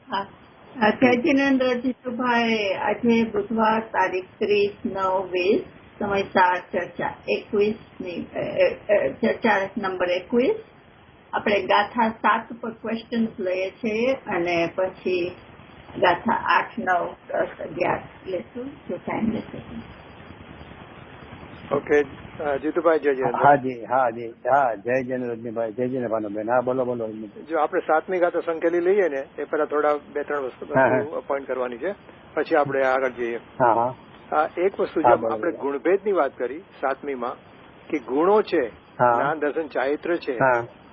જયજીનેન્દ્ર જીતુભાઈ, આજે બુધવાર તારીખ 30/9/20, સમય 4 ચર્ચા 21ની ચર્ચા નંબર 21. આપણે ગાથા 7 પર ક્વેશ્ચન્સ લઈએ છીએ અને પછી ગાથા 8, 9, 10, 11 લેશું જો ટાઈમ લેશે. ઓકે જીતુભાઈ, જય જય. જય જય રજનીભાઈ, જય જય ભાનુબેન. હા, બોલો. જો આપણે 7મી ગાથા સંકેલી લઈએ ને એ પેલા થોડા 2-3 વસ્તુ પોઈન્ટ કરવાની છે, પછી આપણે આગળ જઈએ. એક વસ્તુ જે આપણે ગુણભેદ ની વાત કરી 7મીમાં કે ગુણો છે, જ્ઞાન દર્શન ચારિત્ર છે,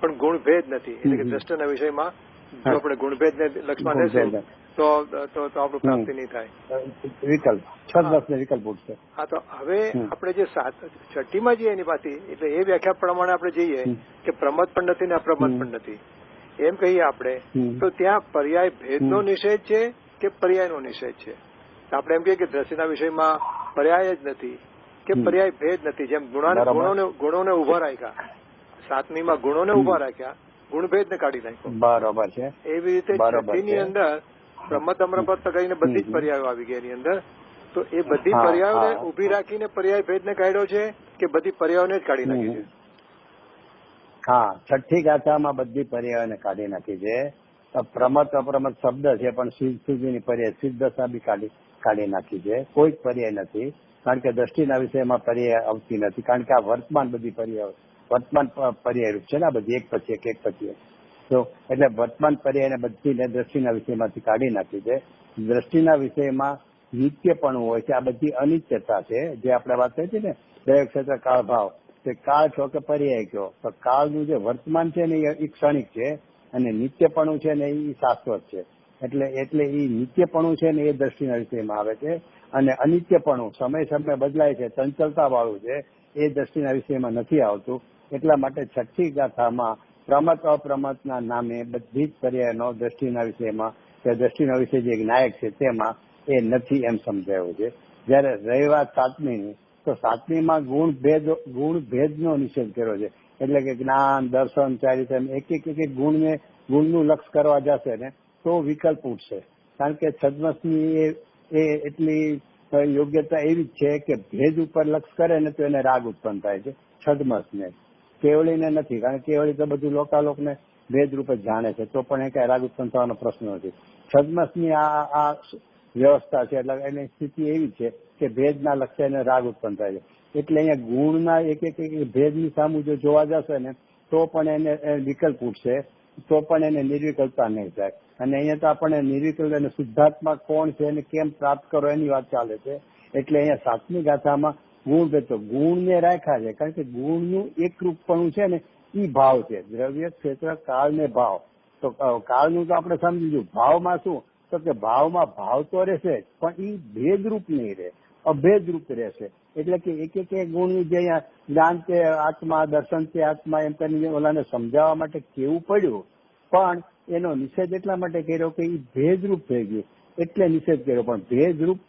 પણ ગુણભેદ નથી. એટલે કે દ્રષ્ટાના વિષયમાં જો આપણે ગુણભેદ ને લક્ષમાં લેશું તો આપણું પ્રાપ્તિ નહીં થાય. વિકલ્પ ઉઠશે. હા, તો હવે આપણે જે 6ઠ્ઠીમાં જઈએ એની પાછી, એટલે એ વ્યાખ્યા પ્રમાણે આપણે જઈએ કે પ્રમદ પણ નથી ને અપ્રમદ પણ નથી એમ કહીએ આપણે, તો ત્યાં પર્યાય ભેદનો નિષેધ છે કે પર્યાયનો નિષેધ છે? આપણે એમ કહીએ કે દ્રષ્ટિના વિષયમાં પર્યાય જ નથી કે પર્યાય ભેદ નથી. જેમ ગુણોને ઉભા રાખ્યા 7મીમાં, ગુણોને ઉભા રાખ્યા, ગુણભેદ ને કાઢી નાખ્યો. બરોબર છે. એવી રીતે 6ઠ્ઠીની અંદર પ્રમદ અમ્રપદ કરીને બધી જ પર્યાયો આવી ગયા એની અંદર. તો એ બધી પર્યાયોને ઉભી રાખીને પર્યાય ભેદ ને કાઢ્યો છે કે બધી પર્યાયોને જ કાઢી નાખી છે? હા, 6ઠ્ઠી ગાથામાં બધી પર્યાયોને કાઢી નાખી છે. પ્રમદ અપ્રમદ શબ્દ છે પણ સુધીની પર્યાય સિદ્ધ દશા બી કાઢી નાખી છે. કોઈ જ પર્યાય નથી, કારણ કે દ્રષ્ટિના વિષયમાં પર્યાય આવતી નથી, કારણ કે આ વર્તમાન બધી પર્યાય વર્તમાન પર્યાય રૂપ છે ને આ બધી, એક પછી એક. તો એટલે વર્તમાન પર્યાયને બધીને દ્રષ્ટિના વિષયમાંથી કાઢી નાખી છે. દ્રષ્ટિના વિષયમાં નિત્યપણું હોય છે, આ બધી અનિત્યતા છે જે આપણે વાત કરી હતી ને, દરેક ક્ષેત્ર કાળ ભાવ. તે કાળ છો કે પર્યાય કહો, તો કાળનું જે વર્તમાન છે ને એ ક્ષણિક છે અને નિત્યપણું છે ને એ શાશ્વત છે. એટલે એ નિત્યપણું છે ને એ દ્રષ્ટિના વિષયમાં આવે છે અને અનિત્યપણું સમય બદલાય છે, ચંચલતા વાળું છે, એ દ્રષ્ટિના વિષયમાં નથી આવતું. એટલા માટે 6ઠ્ઠી ગાથામાં પ્રમદ અપ્રમદના નામે બધી જ પર્યાયનો દ્રષ્ટિના વિષયમાં કે દ્રષ્ટિનો વિષય જે નાયક છે તેમાં એ નથી એમ સમજાયું છે. જયારે રહી વાત 7મીની, તો 7મીમાં ગુણભેદનો નિષેધ કર્યો છે. એટલે કે જ્ઞાન દર્શન ચારિત્ર એક ગુણનું લક્ષ કરવા જશે ને તો વિકલ્પ ઉઠશે, કારણ કે છદ્મસની એ એટલી યોગ્યતા એવી જ છે કે ભેદ ઉપર લક્ષ કરે ને તો એને રાગ ઉત્પન્ન થાય છે. છદ્મસને, કેવળીને નથી, કારણ કે કેવળી તો બધું લોકાલોકને ભેદ રૂપે જાણે છે, તો પણ એ કઈ રાગ ઉત્પન્ન થવાનો પ્રશ્ન નથી. છદ્મસની આ વ્યવસ્થા છે, એટલે એની સ્થિતિ એવી છે કે ભેદના લક્ષ્ય એને રાગ ઉત્પન્ન થાય છે. એટલે અહીંયા ગુણના એક ભેદની સામું જો જોવા જશે ને તો પણ એને વિકલ્પ ઉઠશે, તો પણ એને નિર્વિકલ્પતા નહીં થાય. અને અહીંયા તો આપણને નિર્વિકલ્પ અને શુદ્ધાત્મા કોણ છે અને કેમ પ્રાપ્ત કરો એની વાત ચાલે છે. એટલે અહીંયા 7મી ગાથામાં ગુણભેદ, તો ગુણને રાખ્યા છે, કારણ કે ગુણનું એકરૂપપણું છે ને એ ભાવ છે. દ્રવ્ય ક્ષેત્ર કાળ ને ભાવ, તો કાળનું તો આપણે સમજીશું. ભાવમાં શું, તો કે ભાવમાં ભાવ તો રહેશે પણ એ ભેદરૂપ નહીં રહે, અભેદરૂપ રહેશે. એટલે કે એક ગુણની જે અહીંયા જ્ઞાન તે આત્મા, દર્શન તે આત્મા એમ કરીને ઓલાને સમજાવવા માટે કેવું પડ્યું, પણ એનો નિષેધ એટલા માટે કર્યો કે એ ભેદરૂપ થઈ ગયું એટલે નિષેધ કર્યો. પણ ભેદરૂપ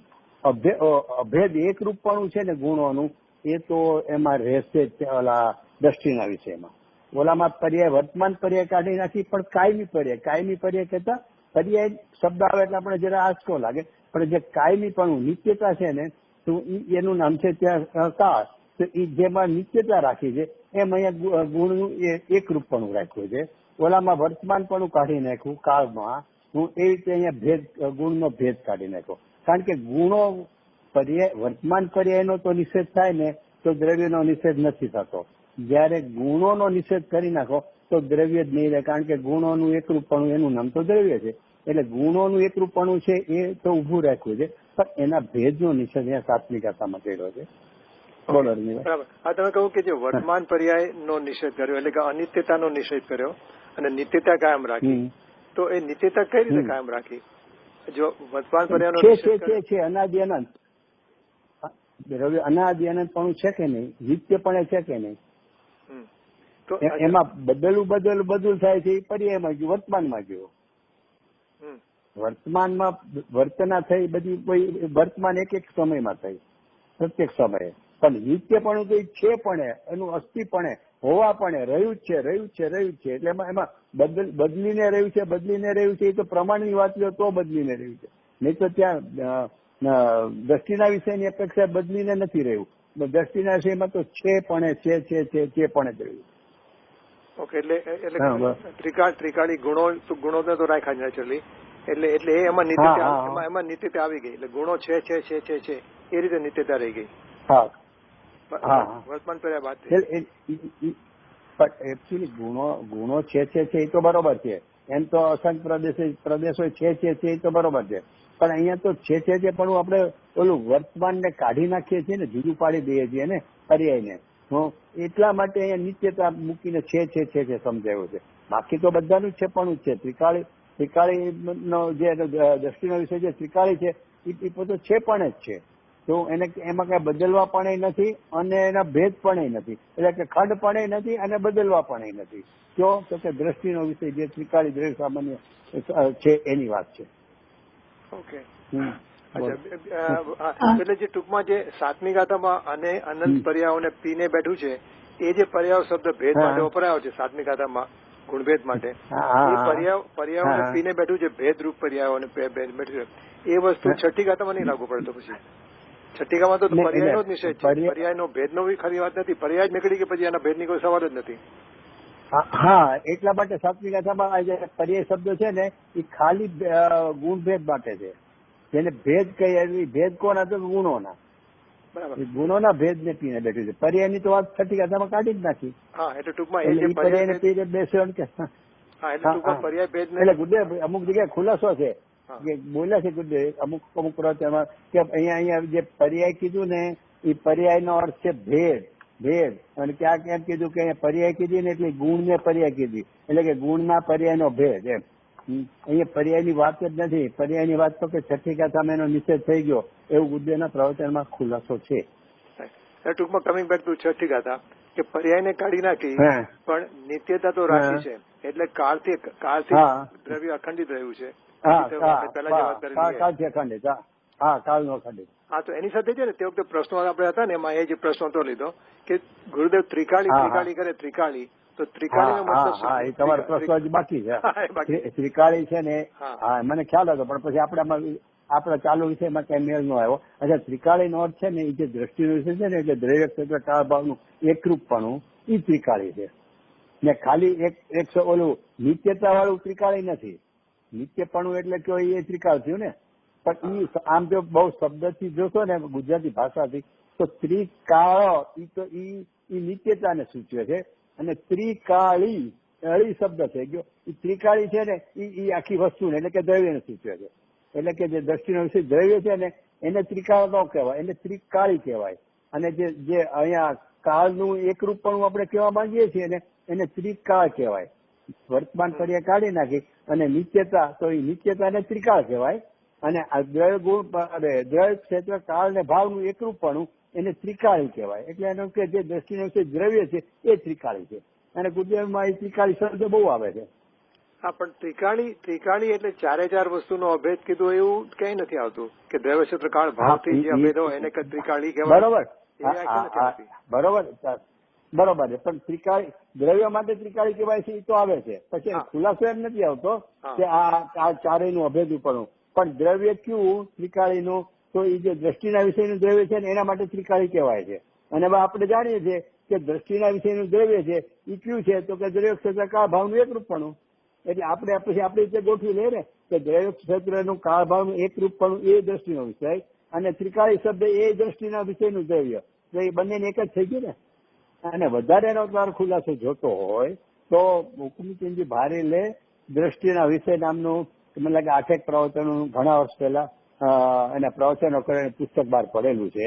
અભેદ એકરૂપપણું છે ને ગુણોનું, એ તો એમાં રહેશે ઓલા દ્રષ્ટિના વિષયમાં. ઓલામાં પર્યાય વર્તમાન પર્યાય કાઢી નાખી, પણ કાયમી પર્યાય કહેતા પર્યાય શબ્દ આવે એટલે આપણે જરા આંચકો લાગે, પણ જે કાયમીપણું નિત્યતા છે ને તો એનું નામ છે ત્યાં કાળ. તો એ જેમાં નિત્યતા રાખી છે એમ અહીંયા ગુણનું એકરૂપપણું રાખ્યું છે. ઓલામાં વર્તમાનપણું કાઢી નાખ્યું કાળમાં, હું એ રીતે અહીંયા ગુણનો ભેદ કાઢી નાખ્યો. કારણ કે ગુણો પર્યાય વર્તમાન પર્યાયનો તો નિષેધ થાય ને તો દ્રવ્યનો નિષેધ નથી થતો. જયારે ગુણોનો નિષેધ કરી નાખો તો દ્રવ્ય જ નહીં રહે, કારણ કે ગુણોનું એકરૂપપણું એનું નામ તો દ્રવ્ય છે. એટલે ગુણોનું એકરૂપપણું છે એ તો ઉભું રાખ્યું છે, પણ એના ભેદનો નિષેધ અહીંયા 7મી ગાથામાં કર્યો છે. બોલો. બરાબર. આ તમે કહું કે જે વર્તમાન પર્યાય નો નિષેધ કર્યો એટલે કે અનિત્યતાનો નિષેધ કર્યો અને નિત્યતા કાયમ રાખી, તો એ નિત્યતા કઈ રીતે કાયમ રાખી? જો વર્તમાન પર્યાયનો છે અનાદિ અનંત, અનાદિ અનંત પણ છે કે નહીં, નિત્યપણે છે કે નહીં, તો એમાં બદલું થાય છે. એ પર્યાયમાં ગયું, વર્તમાનમાં ગયું. વર્તમાનમાં વર્તના થઈ બધી વર્તમાન એક સમયમાં થઈ, પ્રત્યેક સમયે, પણ નિત્યપણું તો છે પણ એનું અસ્થિપણે હોવા પણ રહ્યું જ છે એટલે એમાં બદલીને રહ્યું છે એ તો પ્રમાણની વાત લો તો બદલીને રહ્યું છે, નહીં તો ત્યાં દ્રષ્ટિના વિષયની અપેક્ષા બદલીને નથી રહ્યું. દ્રષ્ટિના વિષયમાં તો છે પણ જ રહ્યું. ઓકે, એટલે ત્રિકાળી ગુણો તો રાખ્યા જ નેચરલી, એટલે એ એમાં નિત્યતા આવી ગઈ, એટલે ગુણો છે એ રીતે નિત્યતા રહી ગઈ. હા, વર્તમાન પર્યાય વાત પણ એકચ્યુઅલી ગુણો છે એ તો બરોબર છે, એમ તો અસંખ્ય પ્રદેશો છે એ તો બરોબર છે, પણ અહીંયા તો છે પણ આપણે ઓલું વર્તમાનને કાઢી નાખીએ છીએ ને, જુદું પાડી દઈએ છીએ ને પર્યાયને, એટલા માટે અહીંયા નિત્યતા મૂકીને છે સમજાવ્યું છે. બાકી તો બધાનું જ છે પણ જ છે. ત્રિકાળીનો જે દ્રષ્ટિનો વિષય જે ત્રિકાળી છે એ પોતે છે પણ જ છે, તો એમાં કઈ બદલવા પણ નથી અને એના ભેદ પણ નથી, એટલે કે ખંડ પણ નથી અને બદલવા પણ નથી. તો કે દ્રષ્ટિનો વિષય જે ત્રિકાળી દ્રવ્ય સામાન્ય છે એની વાત છે. ઓકે, એટલે જે ટૂંકમાં જે સાતમી ગાથામાં અને અનંત પર્યાયોને પીને બેઠું છે, એ જે પર્યાયો શબ્દ ભેદ માટે વપરાયો છે સાતમી ગાથામાં ગુણભેદ માટે, એ પર્યાયોને પીને બેઠું છે, ભેદરૂપ પર્યાયોને બેઠું છે, એ વસ્તુ છઠ્ઠી ગાથામાં નહીં લાગુ પડે. તો પછી છઠ્ઠી ગાથામાં તો પર્યાયનો જ નિષેધ છે, પર્યાયનો ભેદનો બી ખરી વાત નથી, પર્યાય જ નીકળી કે પછી એના ભેદની કોઈ સવાલ જ નથી. હા, એટલા માટે સાતમી ગાથામાં જે પર્યાય શબ્દ છે ને એ ખાલી ગુણભેદ માટે છે, જેને ભેદ કહીએ. ભેદ કોના? તો ગુણોના. બરાબર, ગુણોના ભેદ ને પીને બેઠું છે. પર્યાયની તો વાત છઠ્ઠી ગાથામાં કાઢી જ નાખી. હા, એટલે ટૂંકમાં પર્યાયને પીને બેસ્યો કે એટલે ગુરુદેવ અમુક જગ્યાએ ખુલાસો છે કે બોલ્યા છે ગુરુદેવ અમુક પ્રવચનમાં કે અહીંયા જે પર્યાય કીધું ને એ પર્યાયનો અર્થ છે ભેદ. અને ક્યાંક એમ કીધું કે અહીંયા પર્યાય કીધી ને એટલે ગુણ ને પર્યાય કીધી, એટલે કે ગુણના પર્યાયનો ભેદ એમ. અહીંયા પર્યાયની વાત જ નથી. પર્યાયની વાત તો કે છઠ્ઠી ગાથામાં એનો નિષેધ થઈ ગયો એવું ગુરુદેવના પ્રવચનમાં ખુલાસો છે. ટૂંકમાં કમિંગ બેક ટુ છઠ્ઠી ગાથા કે પર્યાયને કાઢી નાખી પણ નિત્યતા તો રાખી છે, એટલે કાળથી દ્રવ્ય અખંડિત રહ્યું છે. કાળનો અખંડિત. હા, તો એની સાથે છે ને તે વખતે પ્રશ્નો આપણે હતા ને એમાં એ જે પ્રશ્નો તો લીધો કે ગુરુદેવ ત્રિકાળી કરે ત્રિકાળી, તો ત્રિકાળીનો મતલબ એ તમારો પ્રશ્ન હજી બાકી છે. ત્રિકાળી છે ને, હા મને ખ્યાલ હતો પણ પછી આપણા ચાલુ વિષયમાં કઈ મેળ નો આવ્યો. અચ્છા, ત્રિકાળીનો અર્થ છે ને એ જે દ્રષ્ટિનો વિષય છે ને એટલે દ્રવ્ય ક્ષેત્ર કાળ ભાવનું એકરૂપપણું એ ત્રિકાળી છે ને. ખાલી એક ઓલું નિત્યતા વાળું ત્રિકાળી નથી. નિત્યપણું એટલે કે એ ત્રિકાળ થયું ને, પણ ઈ આમ જો બહુ શબ્દથી જોશો ને ગુજરાતી ભાષાથી તો ત્રિકાળ તો ઈ નિત્યતાને સૂચવે છે, અને ત્રિકાળી શબ્દ છે ગયો એ ત્રિકાળી છે ને એ આખી વસ્તુને એટલે કે દ્રવ્યને સૂચવે છે. એટલે કે જે દ્રષ્ટિનો વિષય દ્રવ્ય છે ને એને ત્રિકાળ ન કહેવાય, એને ત્રિકાળી કહેવાય. અને જે અહીંયા કાળનું એકરૂપપણું આપણે કહેવા માંગીએ છીએ ને એને ત્રિકાળ કહેવાય. વર્તમાન પર્યાય કાઢી નાખી અને નિત્યતા તો એ નિત્યતાને ત્રિકાળ કહેવાય, અને આ દ્રવ્ય ગુણ દ્રવ્ય ક્ષેત્ર કાળ ને ભાવનું એકરૂપપણું એને ત્રિકાળી કહેવાય. એટલે એનો કે જે દ્રષ્ટિનો વિષય દ્રવ્ય છે એ ત્રિકાળી છે, અને ગુજરાતમાં એ ત્રિકાળી શબ્દ બહુ આવે છે. હા, પણ ત્રિકાળી એટલે ચાર વસ્તુનો અભેદ કીધું એવું કઈ નથી આવતું કે દ્રવ્ય ક્ષેત્ર કાળ ભાવથી જે અભેદ હોય એને ત્રિકાળી કહેવાય. બરોબર છે, પણ ત્રિકાળી દ્રવ્ય માટે ત્રિકાળી કહેવાય છે એ તો આવે છે. પછી ખુલાસો એમ નથી આવતો કે આ ચારેયનું અભેદપણું, પણ દ્રવ્ય કયું ત્રિકાળીનું તો એ જે દ્રષ્ટિના વિષયનું દ્રવ્ય છે ને એના માટે ત્રિકાળી કહેવાય છે. અને આપણે જાણીએ છીએ કે દ્રષ્ટિના વિષયનું દ્રવ્ય છે એ કયું છે તો કે દ્રવ્ય ક્ષેત્ર કાળ ભાવનું એકરૂપપણું. એટલે આપણે પછી આપણી રીતે ગોઠવી લઈએ ને કે દ્રવ્ય ક્ષેત્રનું કાળ ભાવનું એકરૂપપણું એ દ્રષ્ટિનો વિષય, અને ત્રિકાળી શબ્દ એ દ્રષ્ટિના વિષયનું દ્રવ્ય, તો એ બંનેને એક જ થઈ ગયું ને. અને વધારે એનો તમારો ખુલાસો જોતો હોય તો હુકુમચંદજી ભારે લે દ્રષ્ટિના વિષય નામનું મને લાગે 8 પ્રવચનો ઘણા વર્ષ પહેલા એના પ્રવચનો કરીને પુસ્તક બહાર પડેલું છે.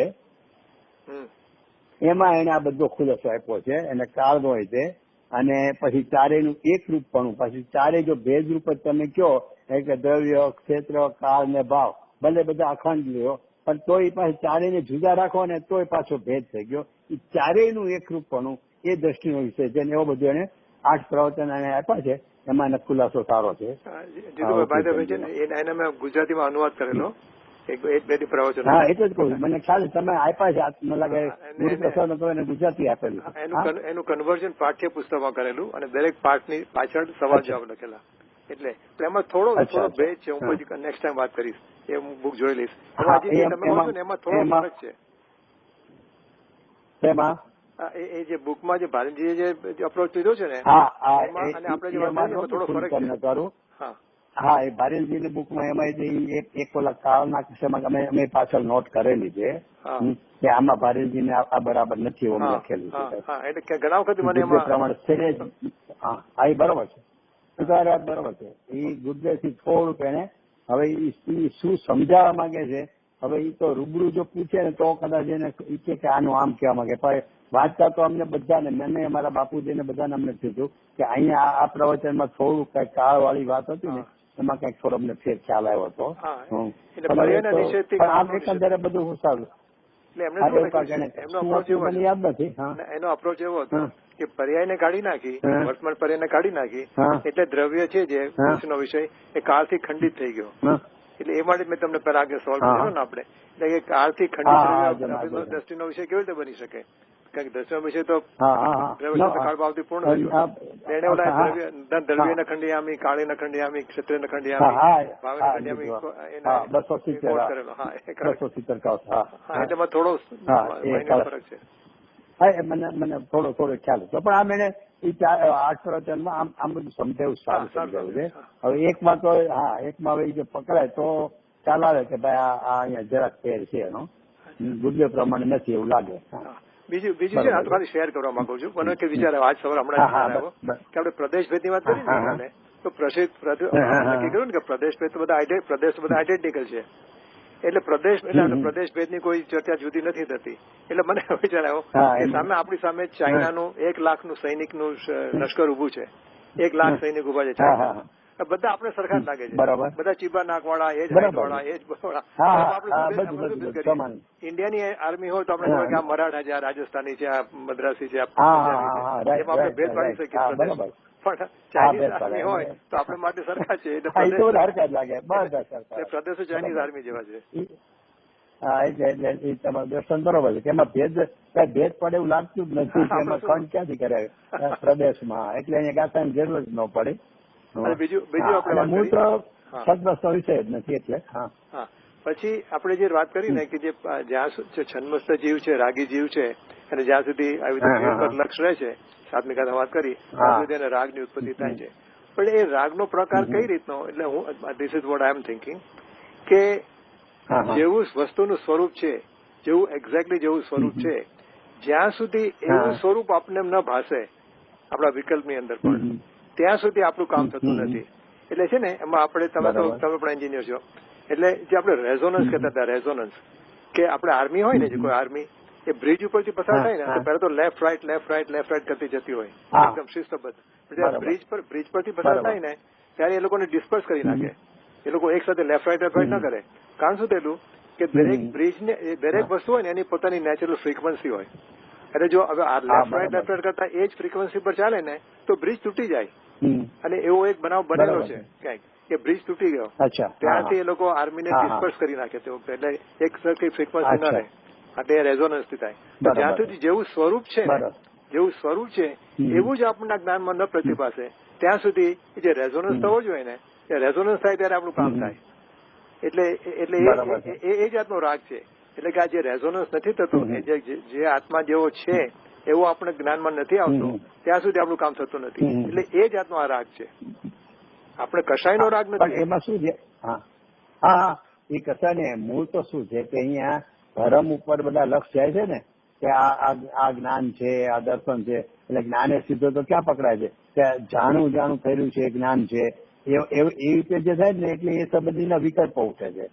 એમાં એને આ બધો ખુલાસો આપ્યો છે. એને કાળનો હોય છે અને પછી ચારેયનું એક રૂપપણું, પછી ચારે જો ભેદ રૂપ જ તમે કહો એટલે દ્રવ્ય ક્ષેત્ર કાળ ને ભાવ ભલે બધા અખંડ લ્યો પણ તોય પાછું ચારેયને જુદા રાખો ને તોય પાછો ભેદ થઈ ગયો. એ ચારેયનું એક રૂપપણું એ દ્રષ્ટિનો વિષય છે, એવો બધો એને 8 પ્રવચન આપ્યા છે. એમાં એનો ખુલાસો સારો છે. મેં ગુજરાતીમાં અનુવાદ કરેલો એક બે પ્રવચન. હા એટલે જ કહું મને ખ્યાલ તમે આપ્યા છે મને લાગે ગુરુપ્રસાદ તો એને ગુજરાતી આપેલું. એનું કન્વર્ઝન પાઠ્યપુસ્તકમાં કરેલું અને દરેક પાઠની પાછળ સવાલ જવાબ લખેલા. એટલે એમાં થોડો ભેદ છે. હું પછી નેક્સ્ટ ટાઈમ વાત કરીશ. એ હું બુક જોઈ લઈશ. તમે કહો છો ને એમાં થોડો ફરક છે. એમાં એ જે બુકમાં જે ભારતજીએ જે અપ્રોચ લીધો છે ને અને આપણે જે વાત થોડો ફરક છે. હા એ ભારતજીની બુકમાં એમાં એક ઓલા કાળના કિસ્સામાં અમે પાછળ નોટ કરેલી છે કે આમાં ભારતજીને આ બરાબર નથી એવું લખેલું છે. એટલે ઘણા વખત મને એમાં પ્રમાણે હા એ બરોબર છે. બરોબર છે. એ ગુજરેથી થોડુંક એને હવે એ શું સમજાવવા માંગે છે હવે એ તો રૂબરૂ જો પૂછે ને તો કદાચ એને કે આનું આમ કહેવા માંગે. પણ વાંચતા તો અમને બધાને મને અમારા બાપુજીને બધાને અમને કીધું કે અહીંયા આ પ્રવચનમાં થોડું કઈ કાળ વાળી વાત હતી ને એમાં કઈક થોડો અમને ફેર ખ્યાલ આવ્યો હતો. આમ એકંદરે બધું સારું. યાદ નથી. એનો અપ્રોચ એવો હતો કે પર્યાયને કાઢી નાખી, વર્તમાન પર્યાયને કાઢી નાખી એટલે દ્રવ્ય છે જે કૃષ્ણનો વિષય એ કાળથી ખંડિત થઈ ગયો. એટલે એ માટે મેં તમને પેલા આગળ સોલ્વ કર્યો ને આપણે એટલે કે કાળથી ખંડિત દ્રષ્ટિનો વિષય કેવી રીતે બની શકે? કારણ કે દ્રષ્ટિનો વિષય તો કાળ ભાવથી પૂર્ણ થયો. એને ઓલા દ્રવ્ય ને ખંડિયામી, કાળી ને ખંડિયામી, ક્ષત્રિય ને ખંડિયામી, ભાવ ને ખંડિયામી એટલે થોડો ફરક છે. હા મને થોડો ખ્યાલ હતો પણ આમ એને 8 પ્રવચનમાં આમ બધું સમજાવું સારું સમજાવું છે. હવે એકમાં તો એકમાં હવે જે પકડાય તો ખ્યાલ આવે કે ભાઈ આ અહીંયા જરાક ફેર છે એનો ગુજ્ય પ્રમાણે નથી એવું લાગે. બીજું છે ખાલી શેર કરવા માંગુ છું. મને કે વિચાર આજ સવારે હમણાં આવ્યો કે આપણે પ્રદેશ ભેદની વાત કરી ને તો નક્કી કર્યું ને કે પ્રદેશ ભેદ તો બધા પ્રદેશ બધા આઈડેન્ટિકલ છે. એટલે પ્રદેશ ભેદની કોઈ ચર્ચા જુદી નથી થતી. એટલે મને વિચાર આવ્યો કે સામે આપણી સામે ચાઇનાનું 1 લાખનું સૈનિકનું લશ્કર ઉભું છે. 1 લાખ સૈનિક ઉભા છે ચાઇના. બધા આપણે સરખા જ લાગે છે. બધા ચીબા નાકવાળા, એ જ હાઈટવાળા, એ જ બળવાળા. ઇન્ડિયાની આર્મી હોય તો આપણે કે આ મરાઠા છે, આ રાજસ્થાની છે, આ મદ્રાસી છે, એમાં આપણે ભેદ પાડી શકીએ. પણ ચાઇનીઝ આર્મી હોય તો આપણે માટે સરખા છે. એટલે પ્રદેશો ચાઇનીઝ આર્મી જેવા છે. તમારું દર્શન બરોબર છે કે એમાં ભેદ પડે એવું લાગતું જ નથી. એમાં ખંડ ક્યાંથી કરે પ્રદેશમાં એટલે અહીંયા ગાતાની જરૂર જ ન પડે. બીજું આપણે હું તો સદવસ્તુ વિષય જ નથી એટલે. પછી આપણે જે વાત કરી ને કે જે જ્યાં છન્મસ્ત જીવ છે, રાગી જીવ છે અને જ્યાં સુધી આવી રીતે લક્ષ રહે છે, સાત્મિકા વાત કરી ત્યાં સુધી એને રાગની ઉત્પત્તિ થાય છે. પણ એ રાગનો પ્રકાર કઈ રીતનો? એટલે હું this is what I am thinking કે જેવું વસ્તુનું સ્વરૂપ છે, જેવું એક્ઝેક્ટલી જેવું સ્વરૂપ છે, જ્યાં સુધી એવું સ્વરૂપ આપને ન ભાષે આપણા વિકલ્પની અંદર પણ ત્યાં સુધી આપણું કામ થતું નથી. એટલે છે ને એમાં આપણે તમે પણ એન્જિનિયર છો એટલે જે આપણે રેઝોનન્સ કહેતા હતા, રેઝોનન્સ કે આપણે આર્મી હોય ને જે કોઈ આર્મી એ બ્રિજ ઉપરથી પસાર થાય ને તો પહેલા તો લેફ્ટ રાઈટ કરતી જતી હોય એકદમ શિસ્તબદ્ધ. બ્રિજ પરથી પસાર થાય ને ત્યારે એ લોકોને ડિસ્પર્સ કરી નાખે. એ લોકો એક સાથે લેફ્ટ રાઈટ ન કરે. કારણ શું થયેલું કે દરેક વસ્તુ હોય ને એની પોતાની નેચરલ ફ્રીક્વન્સી હોય. એટલે જો હવે આ લેફ્ટ રાઈટ કરતા એ જ ફ્રીક્વન્સી પર ચાલે ને તો બ્રિજ તૂટી જાય. અને એવો એક બનાવ બનેલો છે ક્યાંક કે બ્રિજ તૂટી ગયો ત્યાંથી એ લોકો આર્મીને ડિસ્પર્સ કરી નાખે તે વખતે. એટલે એક સરખી ફ્રીક્વન્સી ન રહે એટલે રેઝોનન્સથી થાય. જ્યાં સુધી જેવું સ્વરૂપ છે એવું જ આપણના જ્ઞાનમાં ન પ્રતિભાસે ત્યાં સુધી જે રેઝોનન્સ થવો જોઈએ ને એ રેઝોનન્સ થાય ત્યારે આપણું કામ થાય. એટલે એ જાતનો રાગ છે. એટલે કે આ જે રેઝોનન્સ નથી થતું જે આત્મા જેવો છે એવું આપણે જ્ઞાનમાં નથી આવતું ત્યાં સુધી આપણું કામ થતું નથી. એટલે એ જાતનો આ રાગ છે. આપણે કશાયનો રાગ નથી. એમાં શું છે? એ કશા ને મૂળ તો શું છે કે અહીંયા ધર્મ ઉપર બધા લક્ષ જાય છે ને કે આ જ્ઞાન છે, આ દર્શન છે. એટલે જ્ઞાને સીધો તો ક્યાં પકડાય છે કે જાણું થયેલું છે જ્ઞાન છે એવી રીતે જે થાય ને એટલે એ સંબંધીના વિકલ્પો ઉઠે છે.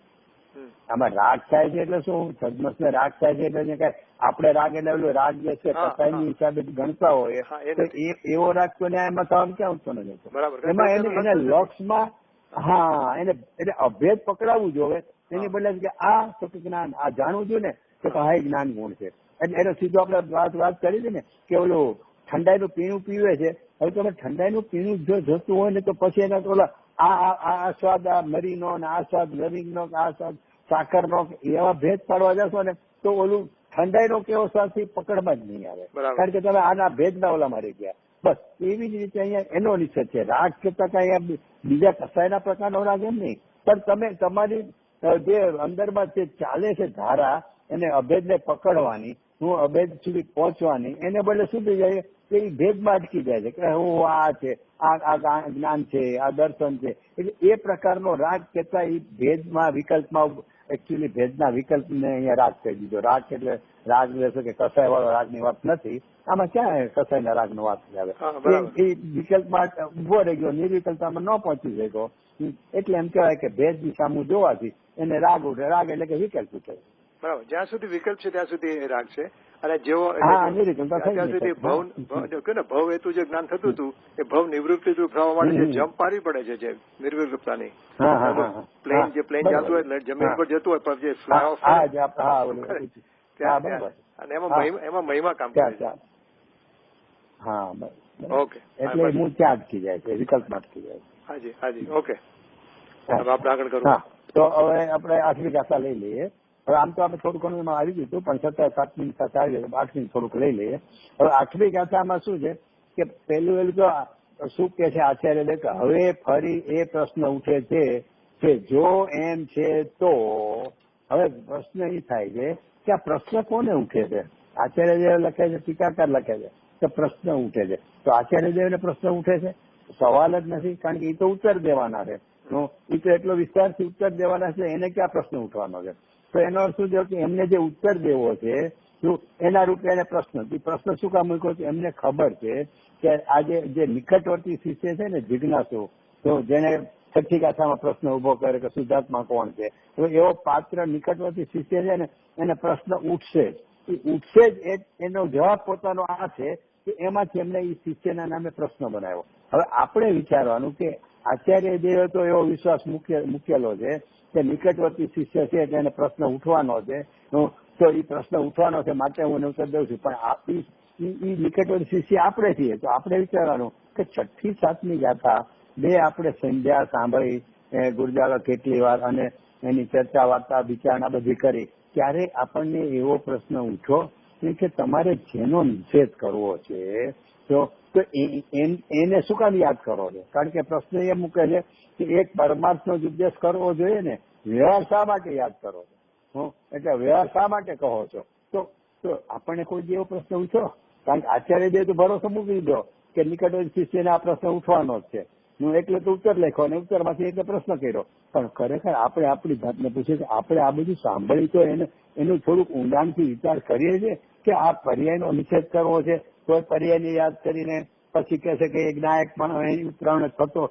આમાં રાગ થાય છે એટલે શું સદમસ ને રાગ થાય છે એટલે કઈ આપણે રાગ એટલે રાગ જે છે કસાઈની હિસાબે ગણતા હોય તો એવો રાગ તો એમાં થવાનું ક્યાં ઉઠતો નથી. એમાં એને લક્ષમાં એને એટલે અભેદ પકડાવવું જોઈએ. એની બદલે કે આ તો જ્ઞાન આ જાણવું જોઈએ ને તો હા જ્ઞાન ગુણ છે. એટલે એનો સીધો આપણે વાત કરી હતી ને કે ઓલું ઠંડાઈનું પીણું પીવે છે. હવે તમે ઠંડાઈનું પીણું જો જતું હોય ને તો પછી એના ઓલા આ સ્વાદ આ મરીનો ને આ સ્વાદ લવિંગનો આ સ્વાદ સાકરનો એવા ભેદ પાડવા જશો ને તો ઓલું ઠંડાઈનો કેવો સ્વાદથી પકડમાં જ નહીં આવે, કારણ કે તમે આના ભેદના ઓલા મારી ગયા. બસ એવી જ રીતે અહીંયા એનો નિષેધ છે. રાગ કરતા કઈ બીજા કસાયના પ્રકારનો રાગ એમ નહીં, પણ તમે તમારી જે અંદરમાં જે ચાલે છે ધારા એને અભેદને પકડવાની, હું અભેદ સુધી પહોંચવાની, એને બદલે શું થઈ જાય કે એ ભેદમાં અટકી જાય છે કે હું આ છે, આ જ્ઞાન છે, આ દર્શન છે. એટલે એ પ્રકારનો રાગ કહેતા એ ભેદમાં વિકલ્પમાં એકચ્યુઅલી ભેદના વિકલ્પને અહીંયા રાગ કહી દીધો. રાગ એટલે રાગ લેશો કે કસાય વાળો રાગની વાત નથી, આમાં ક્યાં કસાયના રાગનો વાત આવે. એ વિકલ્પમાં ઉભો રહી ગયો, નિર્વિકલ્પતામાં ન પહોંચી શક્યો, એટલે એમ કહેવાય કે ભેદની સામું જોવાથી એને રાગ ઉઠે. રાગ એટલે કે વિકલ્પ ઉઠે. બરાબર, જ્યાં સુધી વિકલ્પ છે ત્યાં સુધી રાગ છે. અને જેવો ત્યાં સુધી ભવ હેતુ જે જ્ઞાન થતું હતું એ ભવ નિવૃત્તિ થવા માટે જે જમ્પ પાડવી પડે છે, જે નિર્વિકલ્પતાની પ્લેન જે પ્લેન જતું હોય જમીન પર જતું હોય પણ જે ફ્લાય ઓફ અને એમાં મહિમા કામ કરે છે. હા ઓકે, એટલે હું ત્યાં અટકી જાય છે, વિકલ્પમાં અટકી જાય છે. હાજી હાજી ઓકે, આપણે આગળ કરો. તો હવે આપણે આઠમી ગાથા લઈ લઈએ. હવે આમ તો આપણે થોડું ઘણું એમાં આવી ગયું હતું, પણ છતાં 7મી સાથે આવી ગયું, 8મી થોડુંક લઈ લઈએ. હવે 8મી ગાથામાં શું છે કે પહેલું તો શું કે છે આચાર્ય કે હવે ફરી એ પ્રશ્ન ઉઠે છે કે જો એમ છે તો હવે પ્રશ્ન એ થાય છે કે આ પ્રશ્ન કોને ઉઠે છે. આચાર્યદેવ લખે છે, ટીકાકાર લખે છે કે પ્રશ્ન ઉઠે છે. તો આચાર્યદેવને પ્રશ્ન ઉઠે છે? સવાલ જ નથી, કારણ કે એ તો ઉત્તર દેવાના છે. એ તો એટલો વિસ્તારથી ઉત્તર દેવાના છે, એને ક્યાં પ્રશ્ન ઉઠવાનો છે. તો એનો અર્થ શું થયો કે એમને જે ઉત્તર દેવો છે એના રૂપે એને પ્રશ્ન શું કામ મૂક્યો છે? એમને ખબર છે કે આજે જે નિકટવર્તી શિષ્ય છે ને જિજ્ઞાસુ, તો જેને છઠ્ઠી ગાથામાં પ્રશ્ન ઉભો કરે કે શુદ્ધાત્મા કોણ છે, તો એવો પાત્ર નિકટવર્તી શિષ્ય છે ને એને પ્રશ્ન ઉઠશે જ. એ ઉઠશે જ, એનો જવાબ પોતાનો આ છે કે એમાંથી એમને એ શિષ્યના નામે પ્રશ્ન બનાવ્યો. હવે આપણે વિચારવાનું કે આચાર્ય દેવે તો એવો વિશ્વાસ મૂકેલો છે કે નિકટવર્તી શિષ્ય છે તેને પ્રશ્ન ઉઠવાનો છે, તો એ પ્રશ્ન ઉઠવાનો છે માટે હું એને ઉત્તર દઉં છું. પણ એ નિકટવર્તી શિષ્ય આપણે છીએ, તો આપણે વિચારવાનું કે 6ઠી 7મી ગાથા બે આપણે સંધ્યા સાંભળી, ગુરજાળો કેટલી વાર અને એની ચર્ચા વાર્તા વિચારણા બધી કરી, ત્યારે આપણને એવો પ્રશ્ન ઉઠ્યો કે તમારે જેનો નિષેધ કરવો છે તો એને શું કામ યાદ કરો છો? કારણ કે પ્રશ્ન એ મૂકે છે કે એક પરમાર્થનો જ ઉપદેશ કરવો જોઈએ ને, વ્યવહાર શા માટે યાદ કરો છો? એટલે વ્યવહાર શા માટે કહો છો? તો આપણને કોઈ એવો પ્રશ્ન ઉઠ્યો? કારણ કે આચાર્યદેવ તો ભરોસો મૂકી દીધો કે નિકટવર્તી શિષ્યને આ પ્રશ્ન ઉઠવાનો જ છે. હું એટલે તો ઉત્તર લખ્યો અને ઉત્તરમાંથી એટલે પ્રશ્ન કર્યો. પણ ખરેખર આપણે આપણી જાતને પૂછીએ કે આપણે આ બધું સાંભળી તો એનું થોડુંક ઊંડાણથી વિચાર કરીએ છીએ કે આ પર્યાયનો નિષેધ કરવો છે, તો પર્યાયને યાદ કરીને પછી કહે છે કે એક નાયક પણ ઉત્તરાયણ થતો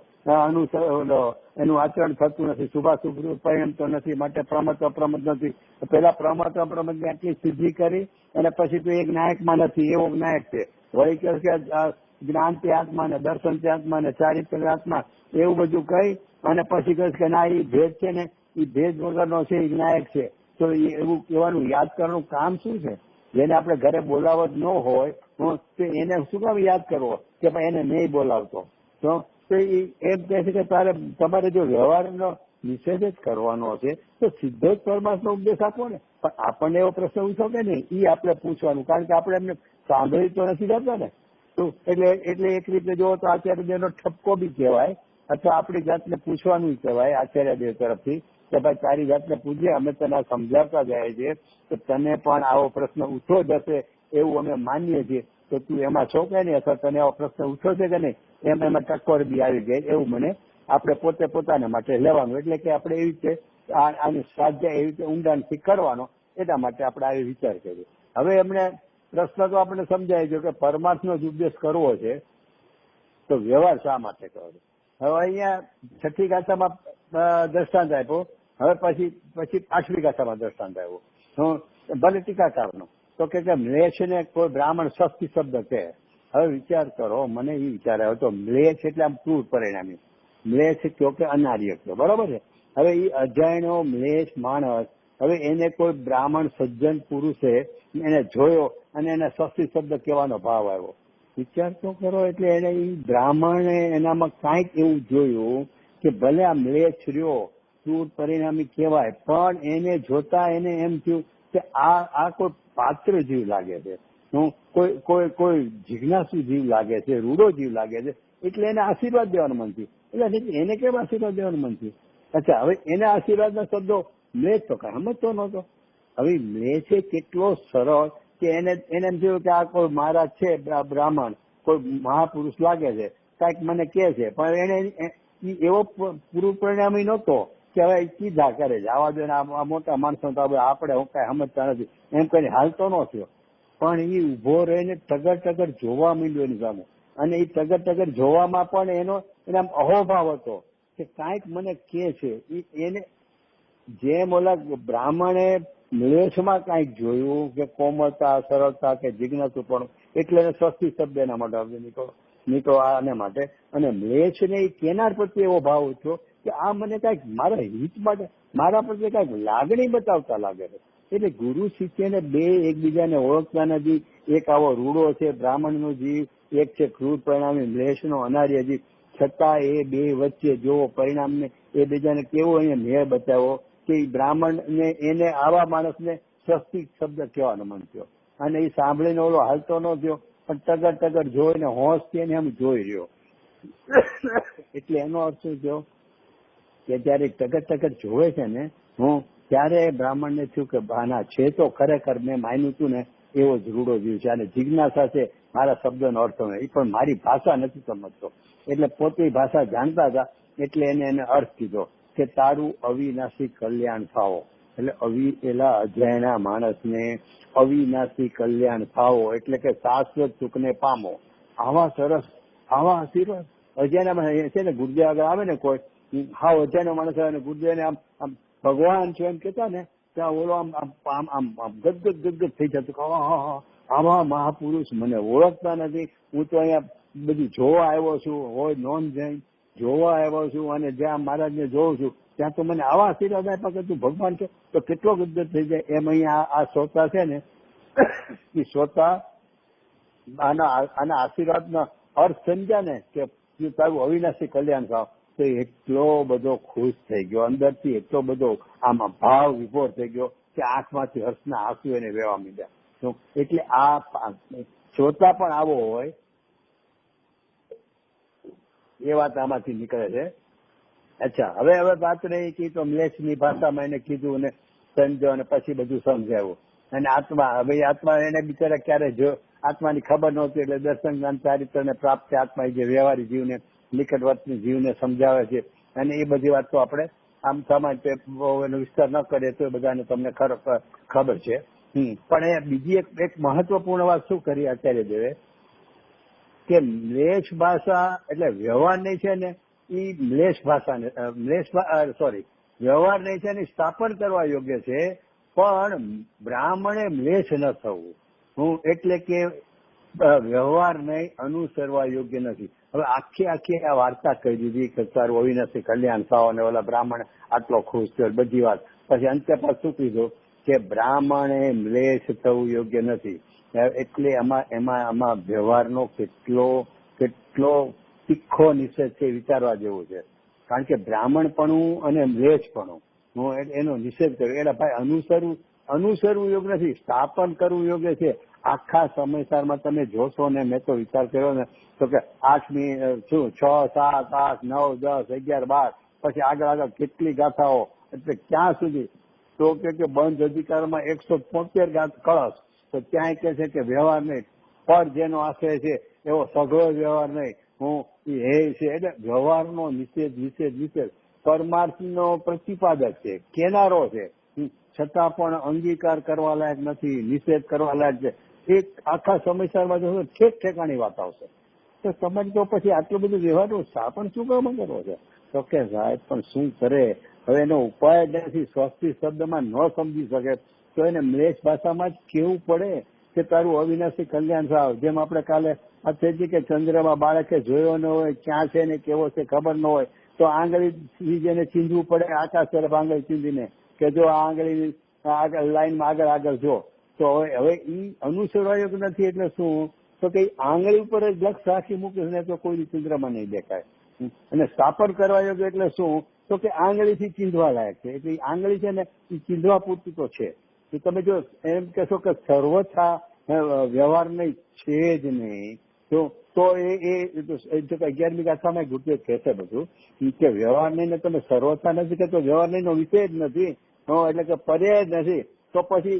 એનું આચરણ થતું નથી, શુભાશુભ પરિણમતો નથી, માટે પ્રમત અપ્રમત નથી. પેલા પ્રમત અપ્રમત ની આટલી સિદ્ધિ કરી અને પછી તો એક નાયકમાં નથી, એવો નાયક છે. વળી કહે કે જ્ઞાન તે આત્મા ને, દર્શન તે આત્મા ને, ચારિત્ર આત્મા, એવું બધું કહી અને પછી કહે કે ના એ ભેદ છે ને, એ ભેદ વગરનો છે, એ નાયક છે. તો એવું કહેવાનું યાદ કરવાનું કામ શું છે? જેને આપણે ઘરે બોલાવો જ ન હોય તો એને શું કામ યાદ કરવો કે ભાઈ એને નહીં બોલાવતો? તો એમ કહે છે કે તમારે જો વ્યવહારનો નિષેધ જ કરવાનો છે તો સીધો જ પરમાર્થનો ઉપદેશ આપો ને. પણ આપણને એવો પ્રશ્ન ઉઠો કે નહીં, એ આપણે પૂછવાનું, કારણ કે આપણે એમને સાંભળી તો નથી જતા ને. તો એટલે એક રીતે જોવો તો આચાર્યદેવનો ઠપકો બી કહેવાય, અથવા આપણી જાતને પૂછવાનું કહેવાય આચાર્યદેવ તરફથી કે ભાઈ તારી જાતને પૂછીએ, અમે તને સમજાવતા જાય છે કે તને પણ આવો પ્રશ્ન ઉઠો જશે એવું અમે માનીએ છીએ, તો તું એમાં છો કે નહીં, અથવા તને આવો પ્રશ્ન ઉઠો છે કે નહીં, એમાં ટકોર બી આવી ગઈ, એવું મને આપણે પોતે પોતાના માટે લેવાનું. એટલે કે આપણે એવી રીતે આની સ્વાધ્યાય એવી રીતે ઊંડાણથી કરવાનો, એટલા માટે આપણે આવી વિચાર કરીએ. હવે એમને પ્રશ્ન તો આપણે સમજાય છે કે પરમાર્થનો જ ઉપદેશ કરવો છે તો વ્યવહાર શા માટે કરો છો? હવે અહીંયા 6ઠી ગાથામાં દ્રષ્ટાંત આપ્યો, હવે પછી 8મી ગાથામાં દ્રષ્ટાંત આવ્યો. ભલે ટીકાકારનો તો કે મ્લેચ્છ ને કોઈ બ્રાહ્મણ સસ્તી શબ્દ છે. હવે વિચાર કરો, મને એ વિચાર આવ્યો તો મ્લેચ્છ એટલે આમ ક્રૂર પરિણામી, મ્લેચ્છ કયો કે અનાર્ય કયો, બરોબર છે. હવે એ અજાણ્યો મ્લેચ્છ માણસ, હવે એને કોઈ બ્રાહ્મણ સજ્જન પુરુષે એને જોયો અને એને સસ્તી શબ્દ કહેવાનો ભાવ આવ્યો. વિચાર તો કરો, એટલે એને એ બ્રાહ્મણે એનામાં કાંઈક એવું જોયું કે ભલે આ મ્લેચ્છ રહ્યો ક્રૂર પરિણામી કહેવાય, પણ એને જોતા એને એમ થયું કે આ કોઈ પાત્ર જીવ લાગે છે, કોઈ જિજ્ઞાસુ જીવ લાગે છે, રૂડો જીવ લાગે છે, એટલે એને આશીર્વાદ દેવાનું મન થયું. એટલે એને કેમ આશીર્વાદ દેવાનું મન થયું? અચ્છા, હવે એના આશીર્વાદના શબ્દો મ્લેચ્છ તો કઈ સમજતો નહોતો. હવે મ્લેચ્છ કેટલો સરળ કે એને એમ થયું કે આ કોઈ મહારાજ છે, બ્રાહ્મણ કોઈ મહાપુરુષ લાગે છે, કઈક મને કે છે, પણ એને એવો પૂરું પરિણામી નહોતો કે હવે કીધા કરે છે, આવા દે આ મોટા માણસો આપણે હું કઈ સમજતા નથી એમ કઈ હાલતો ન થયો. પણ એ ઉભો રહીને ટગર જોવા માંડ્યો એની સામે, અને એ ટગર જોવામાં પણ એના અહોભાવ હતો કે કાંઈક મને કે છે. એને જેમ ઓલા બ્રાહ્મણે મ્લેચ્છમાં કાંઈક જોયું કે કોમળતા, સરળતા કે જિજ્ઞાસુ પણ, એટલે એને સ્વસ્તિ શબ્દ એના માટે નીકળો આને માટે. અને મ્લેચ્છને એ કેનાર પ્રત્યે એવો ભાવ થયો કે આ મને કાંઈક મારા હિત માટે, મારા પ્રત્યે કાંઈક લાગણી બતાવતા લાગે છે. એટલે ગુરુ શિષ્યને બે એકબીજાને ઓળખતા નથી. એક આવો રૂડો છે બ્રાહ્મણનો જીવ, એક છે ક્રૂર પરિણામી મ્લેચ્છનો અનાર્ય જીવ, છતાં એ બે વચ્ચે જોવો પરિણામને એ બીજાને કેવો અહીંયા મેળ બતાવો કે બ્રાહ્મણ ને એને આવા માણસને સ્વસ્તિક શબ્દ કહેવાનો મન થયો. અને એ સાંભળીને ઓલો હાલતો ન થયો, પણ ટગર જોઈને હોંશથી એને એમ જોઈ રહ્યો. એટલે એનો અર્થ શું થયો કે જયારે ટગર જોવે છે ને ત્યારે બ્રાહ્મણ ને થયું કે ભાના છે તો ખરેખર મેં માન્યું હતું ને એવો જ રૂડો જીવ છે, અને જિજ્ઞાસા છે મારા શબ્દનો અર્થ એ પણ મારી ભાષા નથી સમજતો. એટલે પોતે ભાષા જાણતા હતા, એટલે એને અર્થ કીધો કે તારું અવિનાશી કલ્યાણ થાવો. એટલે એલા અજાણ્યા માણસને અવિનાશી કલ્યાણ થાવો એટલે કે શાશ્વત સુખને પામો. આવા સરસ આવા આશીર્વાદ અજાણ્યા માણસ છે ને, ગુરુદેવ આગળ આવે ને કોઈ હાવ અજાણ્યો માણસ આવે ને ગુરુદેવને આમ ભગવાન છે એમ કેતા ને, ત્યાં ઓલો આમ ગદગદ થઈ જતું કે આવા મહાપુરુષ મને ઓળખતા નથી, હું તો અહીંયા બધું જોવા આવ્યો છું, હોય નોન જૈન જોવા આવ્યો છું, અને જ્યાં મહારાજને જોઉં છું ત્યાં તો મને આવા આશીર્વાદ આપ્યા કે તું ભગવાન છે, તો કેટલો ગદગદ થઈ જાય. એમ અહીંયા આ શ્રોતા છે ને, એ શ્રોતા આના આશીર્વાદનો અર્થ સમજ્યા ને કે તારું અવિનાશી કલ્યાણ થાવ, તો એટલો બધો ખુશ થઈ ગયો, અંદરથી એટલો બધો આમાં ભાવ વિભોર થઈ ગયો કે આંખમાંથી હર્ષના આંસુ એને વહેવા માંડ્યા. એટલે આ શ્રોતા પણ આવો હોય એ વાત આમાંથી નીકળે છે. અચ્છા, હવે વાત રહી કે તો મ્લેચ્છની ભાષામાં એને કીધું અને સમજો, અને પછી બધું સમજાવ્યું. અને આત્મા એને બિચારા ક્યારે જો આત્માની ખબર નહોતી, એટલે દર્શન જ્ઞાન ચારિત્રને પ્રાપ્ત આત્મા જે વ્યવહારિક જીવને નિકટવર્તી જીવને સમજાવે છે. અને એ બધી વાત તો આપણે આમ સમાજ એનો વિસ્તાર ન કરીએ તો બધાને તમને ખબર છે. પણ એ બીજી એક મહત્વપૂર્ણ વાત શું કરી આચાર્ય દેવે કે મ્લેચ્છ ભાષા એટલે વ્યવહાર નહીં છે ને, એ મ્લેચ્છ ભાષાને વ્યવહાર નહીં છે ને સ્થાપન કરવા યોગ્ય છે, પણ બ્રાહ્મણે મ્લેચ્છ ન થવું. એટલે કે વ્યવહાર નહીં અનુસરવા યોગ્ય નથી. હવે આખી આ વાર્તા કહી દીધી કે તારું અવિનાશી કલ્યાણ થાવ, અને ઓલા બ્રાહ્મણ આટલો ખુશ થયો, બધી વાત. પછી અંતે પર શું કીધું કે બ્રાહ્મણે મ્લેચ્છ થવું યોગ્ય નથી. એટલે આમાં વ્યવહારનો કેટલો તીખો નિષેધ છે વિચારવા જેવું છે. કારણ કે બ્રાહ્મણપણું અને મ્લેચ્છપણું એનો નિષેધ કર્યો. એટલે ભાઈ અનુસરવું યોગ્ય નથી, સ્થાપન કરવું યોગ્ય છે. આખા સમયસારમાં તમે જોશો ને, મેં તો વિચાર કર્યો ને, તો કે 8મી 6, 7, 8, 9, 10, 11, 12 પછી આગળ કેટલી ગાથાઓ, એટલે ક્યાં સુધી તો કે બંધ અધિકારમાં 173 કળશ. તો ત્યાં કે છે કે વ્યવહાર નહીં, પર જેનો આશ્રય છે એવો સઘળો વ્યવહાર નહીં, હે છે. એટલે વ્યવહારનો નિષેધ પરમાર્થનો પ્રતિપાદક છે, કેનારો છે, છતાં પણ અંગીકાર કરવા લાયક નથી, નિષેધ કરવા લાયક છે. એક આખા સમયસારમાં જો ઠેક ઠેકાણી વાત આવશે તો સમજ તો પછી આટલું બધું વ્યવહારનું સ્થાપન શું કામ કરવો છે? તો કે સાહેબ પણ શું કરે, હવે એનો ઉપાય નથી. સ્વસ્તિ શબ્દમાં ન સમજી શકે તો એને મ્લેચ્છ ભાષામાં જ કેવું પડે કે તારું અવિનાશી કલ્યાણ થાવ. જેમ આપણે કાલે અત્યારથી કે ચંદ્રમાં બાળકે જોયો ન હોય, ક્યાં છે ને કેવો છે ખબર ન હોય, તો આંગળી જેને ચીંધવું પડે, આકાશ તરફ આંગળી ચીંધીને કે જો આ આંગળી લાઈનમાં આગળ જો. તો હવે ઈ અનુસરવા યોગ્ય નથી. એટલે શું તો કે આંગળી ઉપર જ લક્ષ રાખી મૂકીશ ને તો કોઈ ચંદ્રમાં નહીં દેખાય. અને સ્થાપન કરવા યોગ્ય એટલે શું તો કે આંગળીથી ચીંધવા લાયક છે. એટલે આંગળી છે ને એ ચીંધવા પૂરતું તો છે. તમે જો એમ કહેશો કે સર્વથા વ્યવહાર નહીં છે જ નહીં, તો એ 11મી ગાથામાં ગુરુદેવ કહેશે બધું કે વ્યવહાર નહીં ને તમે સર્વથા નથી કહેતો, વ્યવહાર નહીં નો વિષય જ નથી, એટલે કે પર્યાય જ નથી, તો પછી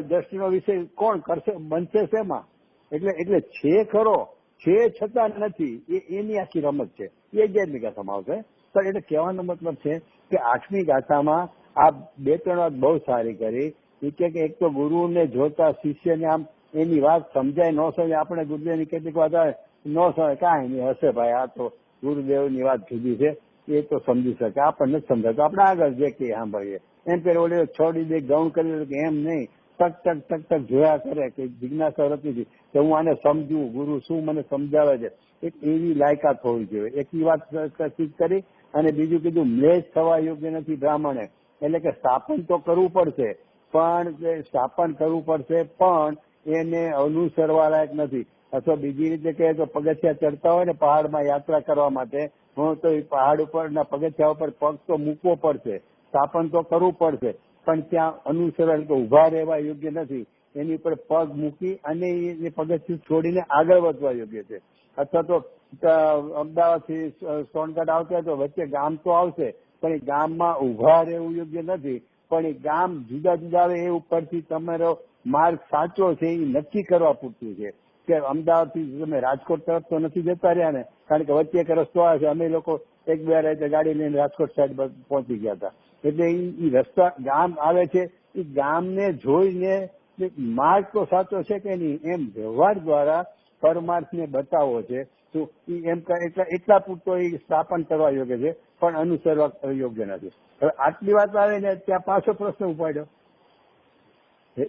દ્રષ્ટિનો વિષય કોણ કરશે, બનશે શેમાં? એટલે છે ખરો, છે છતાં નથી, એની આખી રમત છે. એ 11મી ગાથામાં આવશે. પણ એટલે કહેવાનો મતલબ છે કે 8મી ગાથામાં આ 2-3 વાત બહુ સારી કરી. એ કે એક તો ગુરુને જોતા શિષ્યને આમ એની વાત સમજાય ન સમજાય, આપણે ગુરુદેવની કેટલીક વાત આવે ન સમજાય, કાંઈ નહીં હશે ભાઈ, આ તો ગુરુદેવની વાત જુદી છે, એ તો સમજી શકે, આપણને સમજાય તો આપણે આગળ જે કે સાંભળીએ. એમ કરે ઓલે છોડી દે ગૌણ કરી કે એમ નહીં, ટક ટક ટક ટક જોયા કરે કે જિજ્ઞાસા રહેતી કે હું આને સમજું, ગુરુ શું મને સમજાવે છે, એક એવી લાયકાત હોવી જોઈએ. એક વાત કરી. અને બીજું કીધું મ્લેચ્છ થવા યોગ્ય નથી બ્રાહ્મણે, એટલે કે સ્થાપન તો કરવું પડશે, પણ એને અનુસરવા લાયક નથી. અથવા બીજી રીતે કહે તો પગથિયા ચડતા હોય ને પહાડમાં યાત્રા કરવા માટે, તો એ પહાડ ઉપરના પગથિયા ઉપર પગ તો મૂકવો પડશે, સ્થાપન તો કરવું પડશે, પણ ત્યાં અનુસરણ કે ઉભા રહેવા યોગ્ય નથી. એની ઉપર પગ મૂકી અને એ પગથિયું છોડીને આગળ વધવા યોગ્ય છે. અથવા તો અમદાવાદથી સોનગઢ આવતા હોય તો વચ્ચે ગામ તો આવશે, પણ એ ગામમાં ઉભા રહેવું યોગ્ય નથી. પણ એ ગામ જુદા જુદા આવે એ ઉપરથી તમારો માર્ગ સાચો છે એ નક્કી કરવા પૂરતું છે. કે અમદાવાદથી તમે રાજકોટ તરફ તો નથી જતા રહ્યા ને, કારણ કે વચ્ચે એક રસ્તો આવે છે. અમે લોકો 1-2 રાતે ગાડી લઈને રાજકોટ સાઈડ પહોંચી ગયા હતા. એટલે એ રસ્તા ગામ આવે છે, એ ગામને જોઈને માર્ગ તો સાચો છે કે નહીં એમ વ્યવહાર દ્વારા પરમાર્થને બતાવવો છે. તો એમ એટલા પૂરતો એ સ્થાપન કરવા યોગ્ય છે, પણ અનુસરવા યોગ્ય નથી. હવે આટલી વાત આવે ને ત્યાં પાછો પ્રશ્ન ઉપાડ્યો.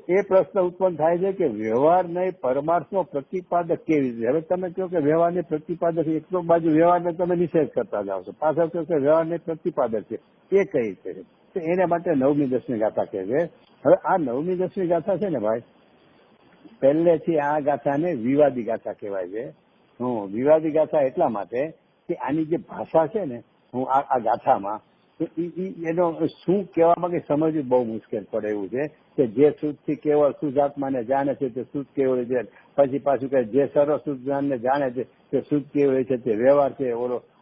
એ પ્રશ્ન ઉત્પન્ન થાય છે કે વ્યવહાર નહીં પરમાર્થનો પ્રતિપાદક કેવી રીતે? હવે તમે કહો કે વ્યવહારને પ્રતિપાદક, એક તો બાજુ વ્યવહારને તમે નિષેધ કરતા જાઓ છો, પાછળ કહો કે વ્યવહારને પ્રતિપાદક છે, એ કઈ છે? તો એના માટે 9મી 10મી ગાથા કહે છે. હવે આ 9મી 10મી ગાથા છે ને ભાઈ, પહેલેથી આ ગાથાને વિવાદી ગાથા કહેવાય છે. વિવાદી ગાથા એટલા માટે કે આની જે ભાષા છે ને, આ ગાથામાં એનો શું કહેવા માંગે સમજવું બહુ મુશ્કેલ પડે એવું છે. કે જે શુદ્ધથી કેવળ શુદ્ધ આત્માને જાણે છે તે શુદ્ધ કેવળ છે, પછી પાછું કે જે સર્વ શુદ્ધ જ્ઞાનને જાણે છે તે શુદ્ધ કેવળ છે, તે વ્યવહાર છે,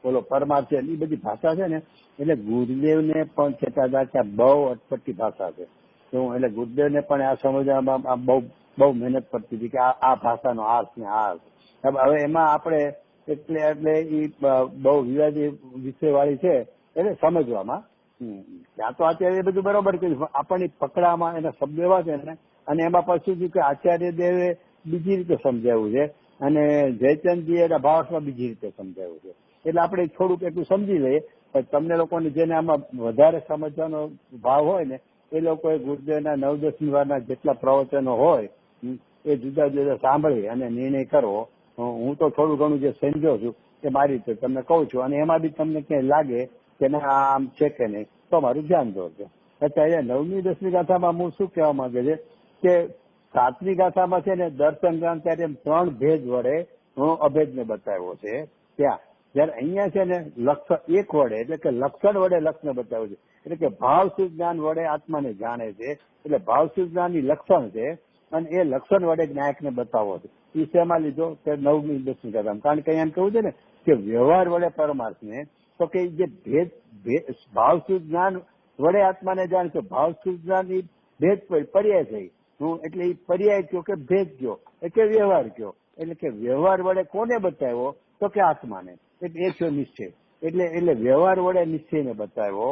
ઓલો પરમાર્થ છે. એ બધી ભાષા છે ને, એટલે ગુરુદેવને પણ કહેતા હતા કે બહુ અટપટી ભાષા છે. એટલે ગુરુદેવને પણ આ સમજવામાં બહુ મહેનત પડતી હતી કે આ ભાષાનો અર્થ ને આ અર્થ. હવે એમાં આપણે એટલે એ બહુ વિવાદી વિષય વાળી છે, એટલે સમજવામાં ત્યાં તો આચાર્ય બધું બરોબર કર્યું, આપણને પકડામાં એના શબ્દ એવા છે ને. અને એમાં પછી કે આચાર્ય દેવે બીજી રીતે સમજાવ્યું છે અને જયચંદજી એના ભાવાર્થમાં બીજી રીતે સમજાવ્યું છે. એટલે આપણે થોડુંક એટલું સમજી લઈએ. પણ તમને લોકોને જેને આમાં વધારે સમજવાનો ભાવ હોય ને, એ લોકોએ ગુરુદેવના 9-10મી વારના જેટલા પ્રવચનો હોય એ જુદા જુદા સાંભળી અને નિર્ણય કરવો. હું તો થોડું ઘણું જે સમજો છું એ મારી રીતે તમને કહું છું, અને એમાં બી તમને ક્યાંય લાગે કે ના આમ છે કે નહીં તો મારું ધ્યાન દોરજો. અત્યારે 9મી 10મી ગાથામાં હું શું કહેવા માંગે છે કે 7મી ગાથામાં છે ને દર્શન જ્ઞાન ત્યારે 3 ભેદ વડે અભેદને બતાવ્યો છે ત્યાં. જયારે અહીંયા છે ને લક્ષણ 1 વડે, એટલે કે લક્ષણ વડે લક્ષને બતાવ્યું છે. એટલે કે ભાવસુદ્ધ જ્ઞાન વડે આત્માને જાણે છે, એટલે ભાવસુદ્ધ જ્ઞાનની લક્ષણ છે અને એ લક્ષણ વડે જ્ઞાયકને બતાવો છે. એ શેમાં લીધો કે 9મી 10મી ગાથામાં. કારણ કે એમ કેવું છે ને કે વ્યવહાર વડે પરમાર્થને, તો કે જે ભેદ ભાવસુદ્ધ જ્ઞાન વડે આત્માને જાણે તો ભાવસુદ્ધ જ્ઞાન એ ભેદ પર્યાય થઈ. એટલે એ પર્યાય કયો કે ભેદ કયો કે વ્યવહાર કયો. એટલે કે વ્યવહાર વડે કોને બતાવ્યો તો કે આત્માને. એટલે એ થયો નિશ્ચય. એટલે વ્યવહાર વડે નિશ્ચયને બતાવ્યો.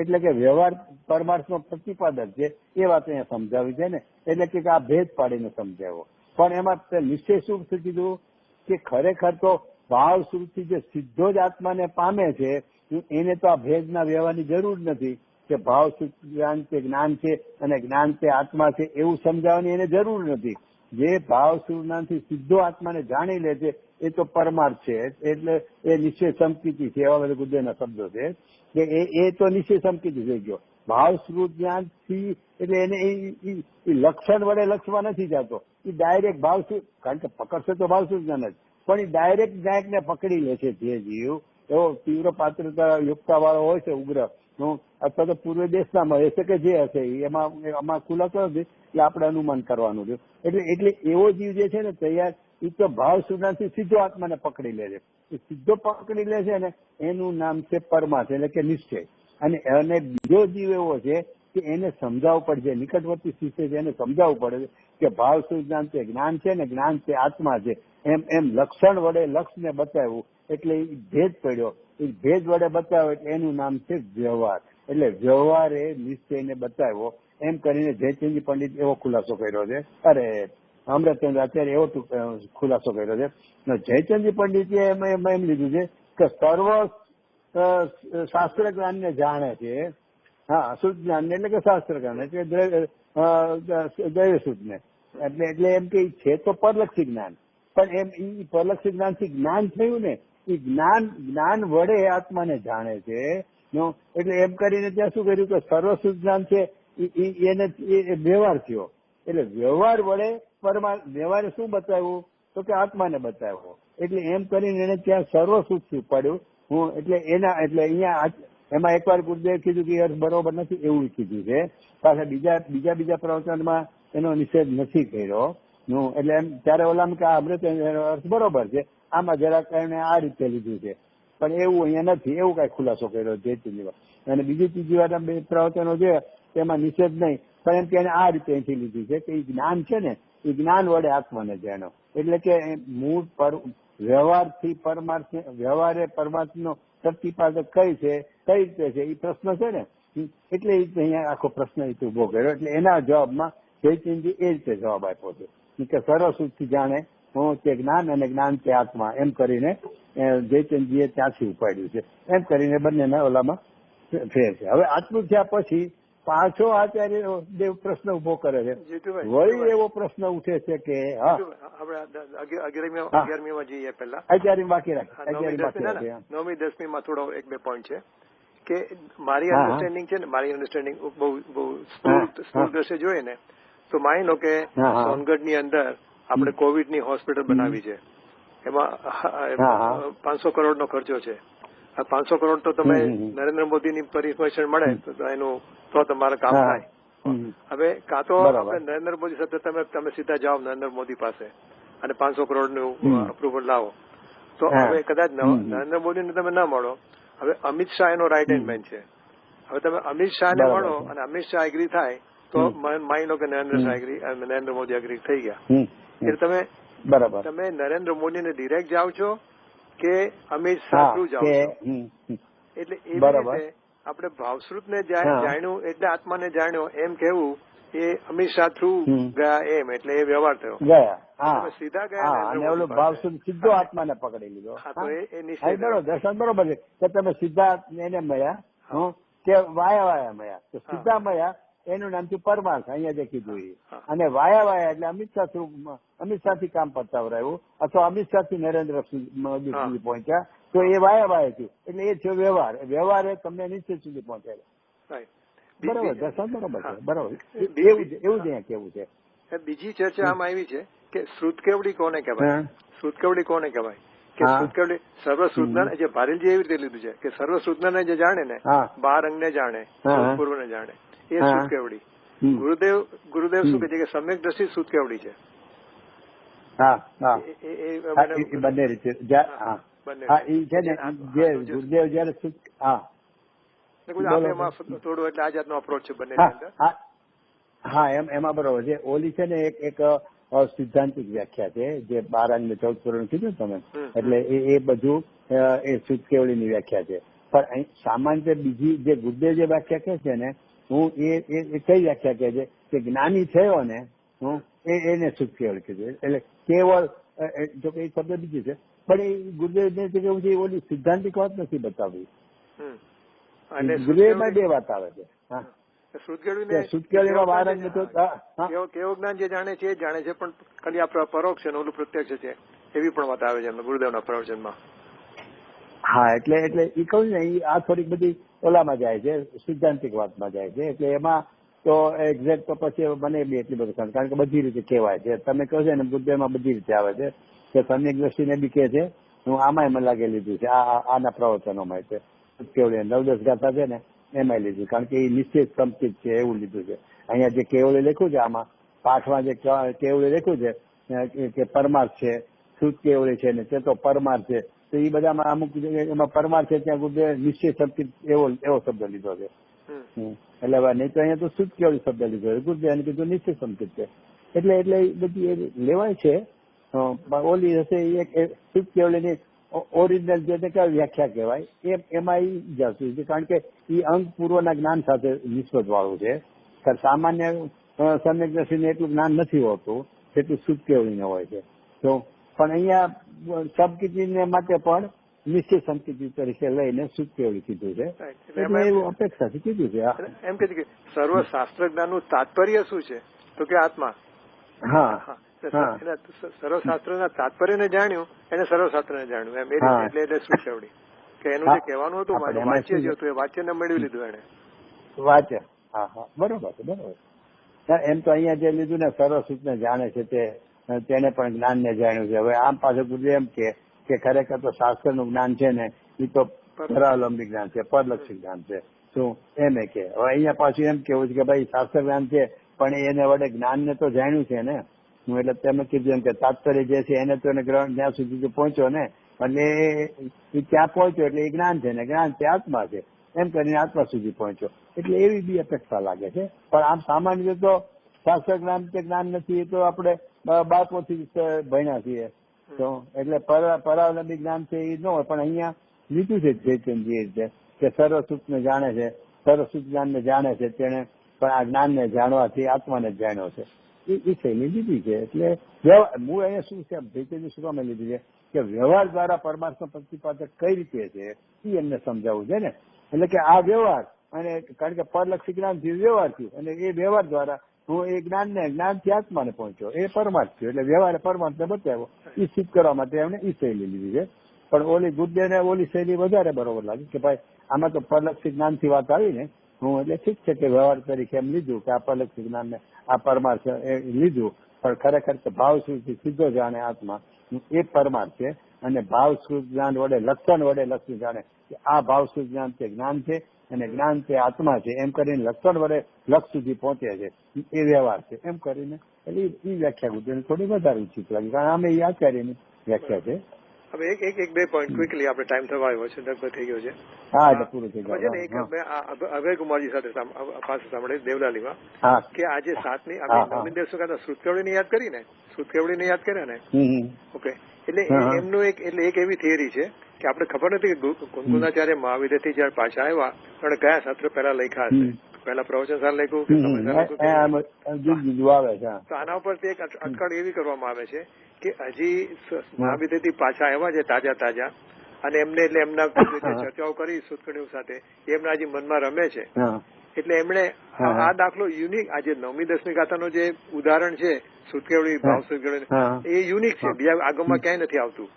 એટલે કે વ્યવહાર પરમાર્થનો પ્રતિપાદક છે એ વાત અહીંયા સમજાવી છે ને. એટલે કે આ ભેદ પાડીને સમજાવ્યો. પણ એમાં નિશ્ચય શું કીધું કે ખરેખર તો ભાવ શ્રુતિ જે સીધો જ આત્માને પામે છે એને તો આ ભેદના વ્યવહારની જરૂર નથી કે ભાવ જ્ઞાન છે જ્ઞાન છે અને જ્ઞાન તે આત્મા છે એવું સમજાવવાની એને જરૂર નથી. જે ભાવ જ્ઞાનથી સીધો આત્માને જાણી લે છે એ તો પરમાર્થ છે. એટલે એ નિશ્ચય સંકિતિ છે. એવા બધા ગુરુદેવના શબ્દો છે કે એ તો નિશ્ચય સંકિતિ થઈ ગયો. ભાવ શ્રુત જ્ઞાન થી એટલે એને લક્ષણ વડે લક્ષવા નથી જતો. એ ડાયરેક્ટ ભાવ, કારણ કે પકડશે તો ભાવ શ્રુત જ્ઞાન જ, પણ એ ડાયરેક્ટ ગાયકને પકડી લે છે જે જીવ. એવો તીવ્ર પાત્રતા યુક્તા વાળો હોય છે ઉગ્ર અથવા તો પૂર્વ દેશના મળે છે કે જે હશે એમાં ખુલાસો નથી એટલે આપણે અનુમાન કરવાનું છે. એટલે એવો જીવ જે છે ને તૈયાર એ તો ભાવ સુધારથી સીધો આત્માને પકડી લે છે. એ સીધો પકડી લે છે ને એનું નામ છે પરમાર્થ એટલે કે નિશ્ચય. અને બીજો જીવ એવો છે કે એને સમજાવવું પડશે, નિકટવર્તી શિષ્ય છે એને સમજાવવું પડે છે કે ભાવ સુજ્ઞાન છે, જ્ઞાન છે ને જ્ઞાન છે આત્મા છે. એમ લક્ષણ વડે લક્ષને બતાવ્યું એટલે એ ભેદ પડ્યો. એ ભેદ વડે બતાવ્યો એટલે એનું નામ છે વ્યવહાર. એટલે વ્યવહારે નિશ્ચયને બતાવ્યો એમ કરીને જયચંદજી પંડિત એવો ખુલાસો કર્યો છે. અરે અમૃતચંદ્ર અત્યારે એવો ખુલાસો કર્યો છે. જયચંદજી પંડિતે એમ લીધું છે કે સર્વ શાસ્ત્ર જ્ઞાનને જાણે છે. હા, શુદ્ધ જ્ઞાન એટલે કે શાસ્ત્ર જ્ઞાન એટલે દૈવ શુદ્ધને એટલે એમ કે છે તો પરલક્ષી જ્ઞાન, પણ એમ એ પરલક્ષી જ્ઞાનથી જ્ઞાન થયું ને એ જ્ઞાન વડે આત્માને જાણે છે. એટલે એમ કરીને ત્યાં શું કર્યું કે સર્વશુદ્ધ જ્ઞાન છે એને વ્યવહાર થયો. એટલે વ્યવહાર વડે વ્યવહારે શું બતાવ્યું તો કે આત્માને બતાવ્યો. એટલે એમ કરીને એને ત્યાં સર્વશુદ્ધ પડ્યું. એટલે અહીંયા એમાં એકવાર ગુરુદેવ કીધું કે અર્થ બરોબર નથી એવું કીધું છે. પાછા બીજા પ્રવચનમાં એનો નિષેધ નથી કર્યો. એટલે એમ ત્યારે ઓલામ કે આ અમૃત અર્થ બરોબર છે, આમાં જરાક એને આ રીતે લીધું છે, પણ એવું અહીંયા નથી. એવું કઈ ખુલાસો કર્યો જયચંદજી. અને ત્રીજી વાર બે પ્રવચનો છે તેમાં નિષેધ નહીં, પણ એમ કે એને આ રીતે અહીંથી લીધું છે કે એ જ્ઞાન છે ને એ જ્ઞાન વડે આત્માને જાણ્યો. એટલે કે મૂળ વ્યવહારથી પરમાર્થ, વ્યવહારે પરમાર્થનો પ્રતિપાદક કઈ રીતે છે એ પ્રશ્ન છે ને, એટલે અહીંયા આખો પ્રશ્ન ઉભો કર્યો. એટલે એના જવાબમાં જયચંદજી એ રીતે જવાબ આપ્યો છે કે સર્વશુદ્ધથી જાણે તે જ્ઞાન અને જ્ઞાન તે આત્મા એમ કરીને જયચંદજીએ ત્યાંથી ઉપાડ્યું છે. એમ કરીને બંનેના ઓલામાં ફેર છે. હવે આટલું થયા પછી પાછો આચાર્ય દેવ પ્રશ્ન ઉભો કરે છે. વળી એવો પ્રશ્ન ઉઠે છે કે આપણે 11મીમાં જઈએ પહેલા 11મી બાકી રાખીએ. 9મી 10મીમાં થોડો 1-2 પોઈન્ટ છે કે મારી અન્ડરસ્ટેન્ડિંગ છે ને, મારી અન્ડરસ્ટેન્ડિંગ બહુ સ્થૂળ દ્રશ્ય જોઈએ ને તો માની લો કે સોનગઢની અંદર આપણે કોવિડની હોસ્પિટલ બનાવી છે. એમાં 500 કરોડનો ખર્ચો છે. આ 500 કરોડ તો તમે નરેન્દ્ર મોદીની પરમિશન મળે તો એનું તો તમારે કામ થાય. હવે કાં તો નરેન્દ્ર મોદી સાથે તમે સીધા જાઓ નરેન્દ્ર મોદી પાસે અને 500 કરોડનું અપ્રુવલ લાવો તો હવે કદાચ નરેન્દ્ર મોદીને તમે ના મળો. હવે અમિત શાહ એનો રાઇટ હેન્ડ મેન છે. હવે તમે અમિત શાહને મળો અને અમિત શાહ એગ્રી થાય તો માની લો કે નરેન્દ્ર મોદી એગ્રી થઈ ગયા. એટલે તમે નરેન્દ્ર મોદીને ડિરેક્ટ જાઓ છો કે અમિત શાહ થ્રુ જાઓ છો. એટલે એવી રીતે આપણે ભાવશ્રુતને જાણ્યું એટલે આત્માને જાણ્યો એમ કેવું એ અમિત શાહ થ્રુ ગયા એમ એટલે એ વ્યવહાર થયો. સીધા ગયા ભાવશ્રુત સીધો આત્માને પકડી લીધો. દર્શન બરોબર છે કે તમે સીધા એને મળ્યા કે વાયા મળ્યા તો સીધા મળ્યા એનું નામ થયું પરમાર્થ. અહીંયા જે કીધું એ. અને વાયા એટલે અમિત શાહ થી કામ પતાવરાયું અથવા અમિત શાહ થી નરેન્દ્ર મોદી સુધી પહોંચ્યા તો એ વાયા થયું. એટલે એ છે વ્યવહાર. વ્યવહારે તમને નિશ્ચય સુધી પહોંચાડે. બરોબર દર્શન બરોબર છે. બરોબર એવું જ અહીંયા કેવું છે. બીજી ચર્ચા આમાં આવી છે કે શ્રુતકેવડી કોને કહેવાય? શ્રુતકેવડી કોને કહેવાય? કે શ્રુતકેવડી સર્વશ્રુતના જે ભારેલજી એવી રીતે લીધું છે કે સર્વશ્રુતના જે જાણે ને, બાર અંગને જાણે, પૂર્વને જાણે એ શ્રુતકેવડી. ગુરુદેવ શું કહે છે કે સમ્યક દ્રષ્ટિ શ્રુતકેવડી છે. બંને રીતે ગુરુદેવ જયારે થોડું એટલે આ જાતનો અપ્રોચ છે બંને અંદર. હા એમાં બરોબર છે. ઓલી છે ને એક સિદ્ધાંતિક વ્યાખ્યા છે જે 12 અને 14 કરોડ કીધું તમે, એટલે એ બધું એ શ્રુતકેવડીની વ્યાખ્યા છે. પણ સામાન્ય બીજી જે ગુરુદેવ જે વ્યાખ્યા કહે છે ને હું એ કઈ વ્યાખ્યા કહે છે કે જ્ઞાની થયો ને એને શ્રુતકેવડી કીધું. એટલે કેવળ જો કે એ શબ્દ બીજી છે પણ એ ગુરુદેવ કેવું છે ઓલી સિદ્ધાંતિક વાત નથી બતાવી. ગુરુદેવમાં 2 વાત આવે છે. કેવું જ્ઞાન જે જાણે છે એ જાણે છે પણ ખાલી આ પરોક્ષ છે ઓલું પ્રત્યક્ષ છે એવી પણ વાત આવે છે એમને ગુરુદેવના પ્રવચનમાં. હા એટલે એ કહું ને આ થોડીક બધી ઓલામાં જાય છે, સિદ્ધાંતિક વાતમાં જાય છે. એટલે એમાં તો એક્ઝેક્ટ તો પછી મને બી એટલી બધું કારણ કે બધી રીતે કહેવાય છે. તમે કહો છો ને ગુરુદેવમાં બધી રીતે આવે છે કે સમ્યક દ્રષ્ટિને બી કહે છે હું આમાંય મને લાગે લીધું છે, આના પ્રવચનોમાં છે કેવળી 9-10 ગાથા છે ને એમાં લીધું, કારણ કે એ નિશ્ચિત સંકિત છે એવું લીધું છે. અહીંયા જે કેવળી લખ્યું છે આમાં પાઠમાં જે કેવળી લખ્યું છે કે પરમાર્થ છે, શુદ્ધ કેવળી છે ને તે તો પરમાર્થ છે, તો એ બધામાં અમુક એમાં પરમાર્થ છે ત્યાં ગુરુદેવે નિશ્ચિત સંકિત એવો શબ્દ લીધો છે. એટલે નહીં તો અહીંયા તો શુદ્ધ કેવળી શબ્દ લીધો છે, ગુરુદેવે કીધું નિશ્ચિત સંકિત છે. એટલે બધી લેવાય છે. ઓલી હશે એક શુદ્ધ કેવળીની ઓરિજિનલ જે વ્યાખ્યા કહેવાય એમાં એ જતું છે, કારણ કે એ અંગ પૂર્વના જ્ઞાન સાથે નિસ્બત વાળું છે. સામાન્ય સમ્યક દ્રષ્ટિને એટલું જ્ઞાન નથી હોતું જેટલું શુદ્ધ કેવળીને હોય છે. તો પણ અહીંયા સબકીર્તિને માટે પણ નિશ્ચિત સંકિત તરીકે લઈને શુદ્ધ કેવળી કીધું છે, એટલે એવું અપેક્ષાથી કીધું છે. એમ કે સર્વ શાસ્ત્ર જ્ઞાનનું તાત્પર્ય શું છે? તો કે આત્મા. હા, સર્વશાસ્ત્રના તાત્પર્યને જાણ્યું એને સર્વશાસ્ત્રને જાણ્યું એમ એ રીતે એટલે શું કેવડી કે એનું જે કહેવાનું હતું વાંચ્ય જે હતું એ વાંચ્યને મેળવી લીધું એને વાંચ્ય. હા બરોબર છે, બરોબર. એમ તો અહીંયા જે લીધું ને સર્વસૂચને જાણે છે તેને પણ જ્ઞાનને જાણ્યું છે. હવે આમ પાછું ગુરુદેવ એમ કે ખરેખર તો શાસ્ત્રનું જ્ઞાન છે ને એ તો પરાવલંબી જ્ઞાન છે, પરલક્ષી જ્ઞાન છે. શું એમ કે હવે અહીંયા પાછું એમ કેવું છે કે ભાઈ શાસ્ત્ર જ્ઞાન છે પણ એને વડે જ્ઞાનને તો જાણ્યું છે ને. હું એટલે તમે કીધું એમ કે તાત્પર્ય જે છે એને તો એને ગ્રહણ જ્યાં સુધી પહોંચ્યો ને એટલે એ ત્યાં પહોંચ્યો એટલે એ જ્ઞાન છે ને જ્ઞાન તે આત્મા છે એમ કરીને આત્મા સુધી પહોંચ્યો. એટલે એવી બી અપેક્ષા લાગે છે. પણ આમ સામાન્ય રીતે તો શાસ્ત્ર જ્ઞાન કે જ્ઞાન નથી, એ તો આપણે બાળકોથી ભણ્યા છીએ તો એટલે પરાવલંબી જ્ઞાન છે એ ન હોય. પણ અહીંયા લીધું છે ચૈતન્યજીએ રીતે કે સર્વસુખને જાણે છે, સર્વસુખ જ્ઞાનને જાણે છે, તેને પણ આ જ્ઞાનને જાણવાથી આત્માને જ જાણ્યો છે એ શૈલી લીધી છે. એટલે હું અહીંયા શું છે ચૈતન્ય શું કામ લીધી છે કે વ્યવહાર દ્વારા પરમાર્થનો પ્રતિપાદક કઈ રીતે છે એ એમને સમજાવવું છે ને. એટલે કે આ વ્યવહાર અને કારણ કે પરલક્ષી જ્ઞાન થયું વ્યવહાર થયું અને એ વ્યવહાર દ્વારા હું એ જ્ઞાનથી આત્માને પહોંચ્યો, એ પરમાર્થ થયો. એટલે વ્યવહારે પરમાર્થને બતાવ્યો એ સિદ્ધ કરવા માટે એમણે એ શૈલી લીધી છે. પણ ઓલી ગુરુદેવને ઓલી શૈલી વધારે બરોબર લાગી કે ભાઈ આમાં તો પરલક્ષી જ્ઞાનથી વાત આવી ને હું એટલે ઠીક છે કે વ્યવહાર તરીકે એમ લીધું કે આ પરલક્ષી જ્ઞાનને આ પરમાર્થ એ લીધું, પણ ખરેખર તો ભાવ સુધી સીધો જાણે આત્મા એ પરમાર્થ છે અને ભાવ શુદ્ધ જ્ઞાન વડે લક્ષણ જાણે કે આ ભાવ શુદ્ધ જ્ઞાન તે જ્ઞાન છે અને જ્ઞાન તે આત્મા છે એમ કરીને લક્ષણ વડે લક્ષ સુધી પહોંચે છે એ વ્યવહાર છે એમ કરીને એટલે એ વ્યાખ્યા ગુરુદેવને થોડી વધારે ઉચિત લાગી, કારણ અમે એ આચાર્યની વ્યાખ્યા છે. હવે એક બે પોઈન્ટ ક્વિકલી આપણે ટાઈમ થવા આવ્યો છે, લગભગ થઈ ગયો છે. હા એટલે પૂરું થઈ ગયું. એક અભય કુમારજી સાથે પાસે સાંભળે દેવલાલીમાં કે આજે 7મી નવમી દિવસો કરતા શ્રુતકેવળીને યાદ કરી ને, શ્રુતકેવળીને યાદ કર્યા ને ઓકે એટલે એમનું એક એવી થિયરી છે કે આપણે ખબર નથી કે કુંકુનાચાર્ય મહાવિદ્યથી જયારે પાછા આવ્યા ત્યારે કયા શાસ્ત્ર પહેલા લખ્યા હશે, પહેલા પ્રવચન સાર લખ્યું કે તો આના ઉપરથી એક અટકળ એવી કરવામાં આવે છે કે હજી મહાવિદ્યથી પાછા આવ્યા છે તાજા અને એમને એટલે એમના ચર્ચાઓ કરી સુતકણીઓ સાથે એમના હજી મનમાં રમે છે એટલે એમણે આ દાખલો યુનિક આજે 9મી 10મી ગાથાનો જે ઉદાહરણ છે સુતકેવળી ભાવ સુતકેવળી એ યુનિક છે, બીજા આગમમાં ક્યાંય નથી આવતું.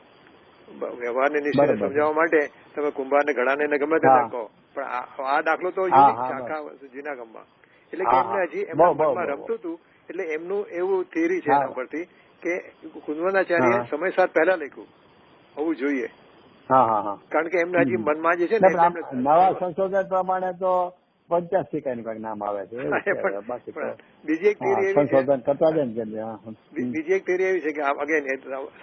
વ્યવહારને નિશ્ચય સમજાવવા માટે તમે કુંભારને ઘડાને ગમે તે કહો પણ આ દાખલો તો યુનિક છે આખા જૂના ગામમાં. એટલે કે એમને હજી એમના મનમાં રમતું હતું એટલે એમનું એવું થિયરી છે એના પરથી કે કુંદવનાચાર્ય સમય સાથ પહેલા લખ્યું હોવું જોઈએ, કારણ કે એમને હજી મનમાં જે છે ને નવા સંશોધન પ્રમાણે તો 85 નામ આવે છે. બીજી એક થિયરી એવી સંશોધન કરતા જ બીજી એક થિયરી એવી છે કે અગેન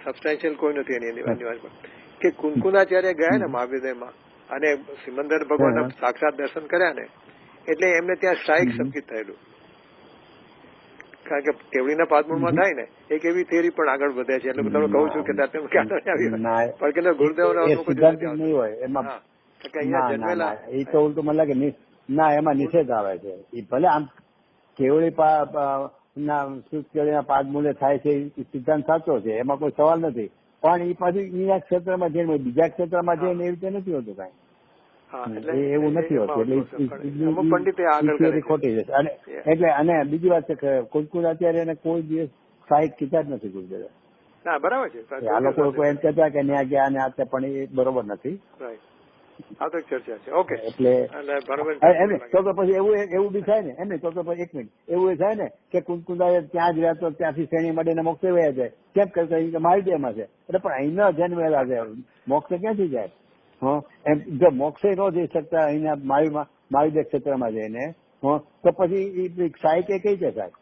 સબસ્ટેન્શિયલ કોઈ નથી એની વાતમાં કે કુંકુનાચાર્ય ગયા ને મહાવિદ્યમાં અને સિમંદર ભગવાનના સાક્ષાત દર્શન કર્યા ને એટલે એમને ત્યાં સ્થાયિક સંકિત થયેલું, કારણ કે કેવડીના પાદમૂળમાં થાય ને એક એવી થિયરી પણ આગળ વધે છે. એટલે તમને કહું છું કે ક્યાં ગુરુદેવ જન્મેલા એ તો ઉલટું મને લાગે ના એમાં નિષેધ આવે છે. એ ભલે આમ કેવડી કેવડીના પાદમૂળે થાય છે એ સિદ્ધાંત સાચો છે, એમાં કોઈ સવાલ નથી. પણ એ પાછું એના ક્ષેત્રમાં જઈને બીજા ક્ષેત્રમાં જઈને એવી રીતે નથી હોતું કઈ, એવું નથી હોતું. એટલે ખોટી જશે. એટલે અને બીજી વાત છે કુંકુનાચાર્ય એને કોઈ દિવસ સાહિત્ય કીધા જ નથી ગુરુદેવે. બરાબર છે. આ લોકો કોઈ એમ કહેતા કે ન્યા ગયા ને આ પણ એ બરોબર નથી. આ તો ચર્ચા છે. ઓકે. એટલે ભાનુબેન તો પછી એવું બી થાય ને એમ તો પછી 1 મિનિટ એવું થાય ને કે કુંકુંદા ત્યાં જ રહેતો ત્યાંથી શ્રેણી માંડીને મોક્ષે વયા જાય કેમ કરતા માલદેમાં છે એટલે પણ અહીંના જન્મેલા છે મોક્ષ ક્યાંથી જાય? એમ જો મોક્ષે ન જઈ શકતા અહીંના મહાવીર ક્ષેત્રમાં જઈને તો પછી સાહિત્ય કઈ છે સાહેબ?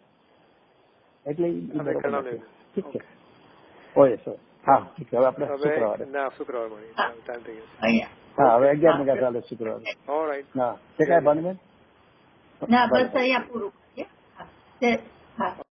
એટલે ઠીક છે. ઓય સર હા ઠીક છે. હવે આપણે શુક્રવારે હા હવે 11 વાગ્યા ચાલે શુક્રવારે. હા તે કાંઈ ભાનુબેન ના બસ અહીંયા પૂરું કરીએ. હા